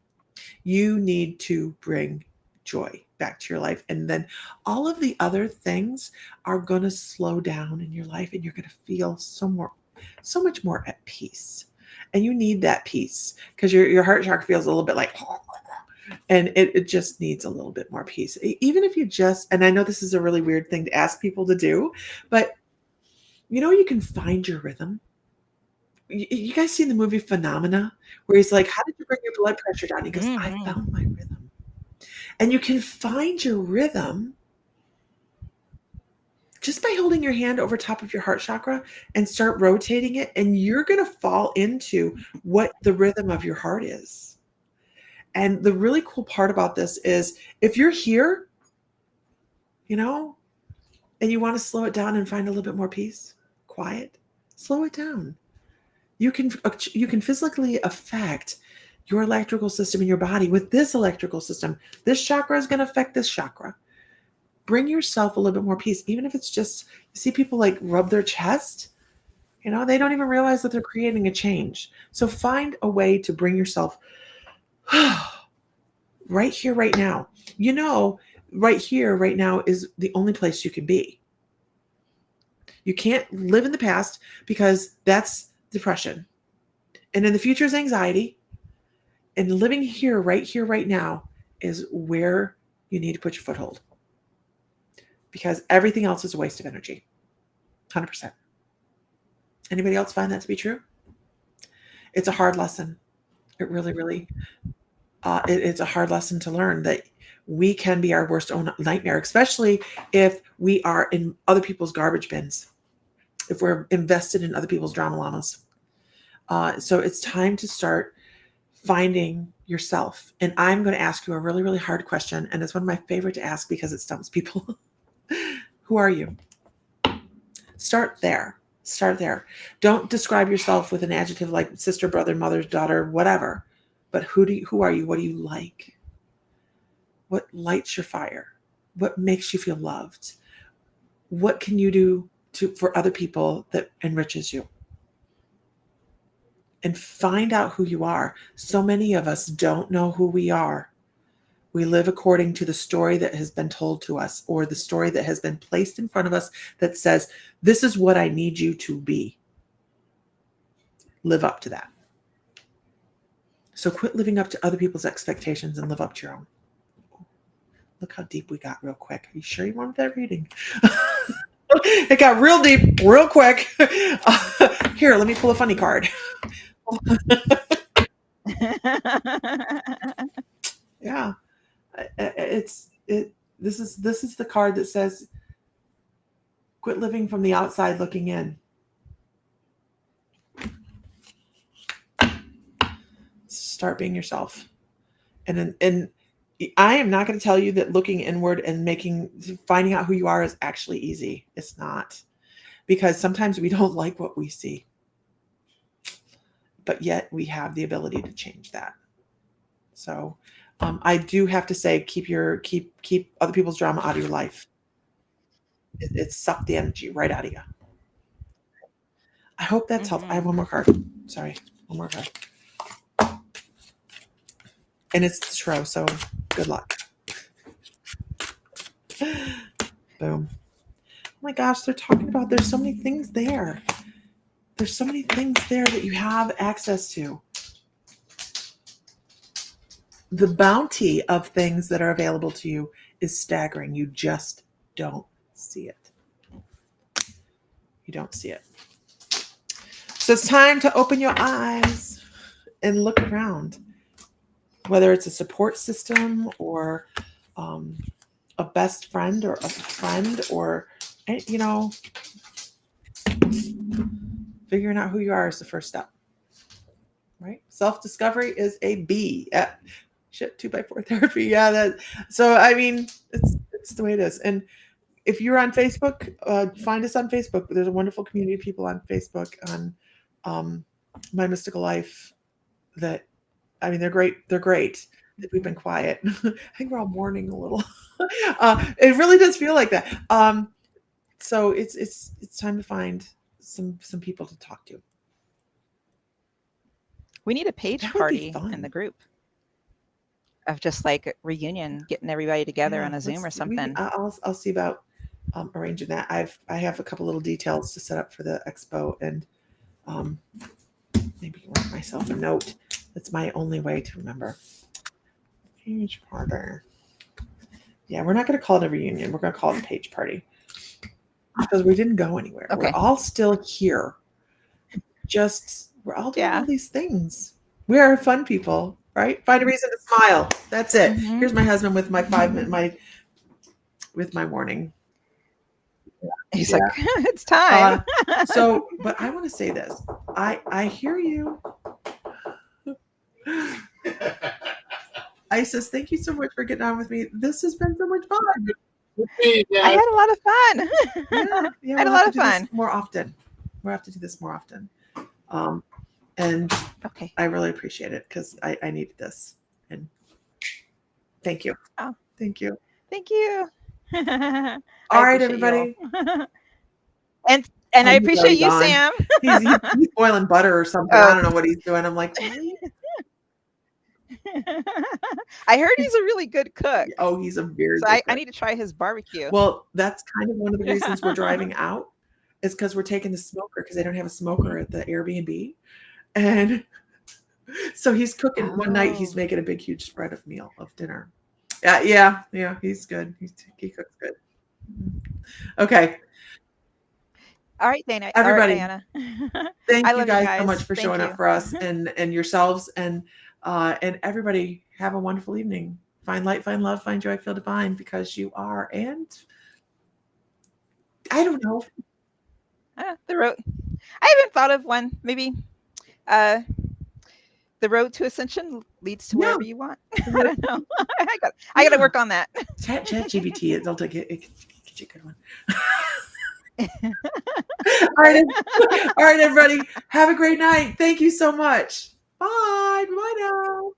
You need to bring joy back to your life. And then all of the other things are going to slow down in your life, and you're going to feel so much more at peace. And you need that peace because your heart chakra feels a little bit like, and it just needs a little bit more peace. Even if you just, and I know this is a really weird thing to ask people to do, but you can find your rhythm. You guys seen the movie Phenomena, where he's like, how did you bring your blood pressure down? He goes, I Mhm. found my rhythm. And you can find your rhythm just by holding your hand over top of your heart chakra and start rotating it. And you're going to fall into what the rhythm of your heart is. And the really cool part about this is if you're here, and you want to slow it down and find a little bit more peace, quiet, slow it down. You can physically affect your electrical system in your body with this electrical system. This chakra is going to affect this chakra. Bring yourself a little bit more peace, even if it's just, you see people like rub their chest, they don't even realize that they're creating a change. So find a way to bring yourself right here, right now. Right here, right now is the only place you can be. You can't live in the past because that's depression. And in the future is anxiety. And living here, right now is where you need to put your foothold. Because everything else is a waste of energy. 100%. Anybody else find that to be true? It's a hard lesson. It really, really, it's a hard lesson to learn that we can be our worst own nightmare, especially if we are in other people's garbage bins, if we're invested in other people's drama llamas. So it's time to start finding yourself. And I'm going to ask you a really, really hard question. And it's one of my favorite to ask because it stumps people. Who are you? Start there. Start there. Don't describe yourself with an adjective like sister, brother, mother, daughter, whatever. But who are you? What do you like? What lights your fire? What makes you feel loved? What can you do for other people that enriches you? And find out who you are. So many of us don't know who we are. We live according to the story that has been told to us, or the story that has been placed in front of us that says, this is what I need you to be. Live up to that. So quit living up to other people's expectations and live up to your own. Look how deep we got real quick. Are you sure you wanted that reading? It got real deep real quick. Here, let me pull a funny card. Yeah. This is the card that says, quit living from the outside looking in. Start being yourself. And I am not going to tell you that looking inward and finding out who you are is actually easy. It's not, because sometimes we don't like what we see, but yet we have the ability to change that. So I do have to say, keep other people's drama out of your life. It sucked the energy right out of you. I hope that's helpful. I have one more card. Sorry, one more card. And it's the Tarot, so good luck. Boom. Oh my gosh, they're talking about there's so many things there. There's so many things there that you have access to. The bounty of things that are available to you is staggering. You just don't see it. You don't see it. So it's time to open your eyes and look around. Whether it's a support system or a best friend or a friend, or, you know, figuring out who you are is the first step, right? Self-discovery is a B. Shit, 2x4 therapy. Yeah. So, I mean, it's the way it is. And if you're on Facebook, find us on Facebook. There's a wonderful community of people on Facebook on My Mystical Life that, I mean, they're great. They're great. We've been quiet. I think we're all mourning a little. It really does feel like that. So it's time to find some people to talk to. We need a page That would be party in the fun. group of just like a reunion, getting everybody together Yeah, on a Zoom or something. I'll see about arranging that. I have a couple little details to set up for the expo, and maybe write myself a note. That's my only way to remember. Page party. Yeah, we're not going to call it a reunion. We're going to call it a page party because we didn't go anywhere. Okay. We're all still here. Just we're all doing all these things. We are fun people, right? Find a reason to smile. That's it. Mhm. Here's my husband with my 5 minute with my warning. He's like, it's time. So, but I want to say this. I hear you. Isis, thank you so much for getting on with me. This has been so much fun. I had a lot of fun. Yeah, I had a lot of fun. More often. We'll have to do this more often. And Okay. I really appreciate it because I needed this. And thank you. Oh. Thank you. Thank you. All right, everybody. And I appreciate you, Sam. He's boiling butter or something. I don't know what he's doing. I'm like, I heard he's a really good cook. Oh, he's a very so good cook. I need to try his barbecue. Well, that's kind of one of the reasons we're driving out is because we're taking the smoker because they don't have a smoker at the Airbnb. And so he's cooking one night. He's making a big, huge spread of dinner. Yeah. He's good. He cooks good. Okay. All right, Dana. Everybody, all right, Diana. Thank you guys so much for showing up for us and yourselves and everybody. Have a wonderful evening. Find light, find love, find joy, feel divine because you are. And I don't know. The road. I haven't thought of one. Maybe the road to ascension leads to wherever you want. I don't know. I got to work on that. Chat GBT. It'll get you a good one. All right, everybody. Have a great night. Thank you so much. Bye. Bye now.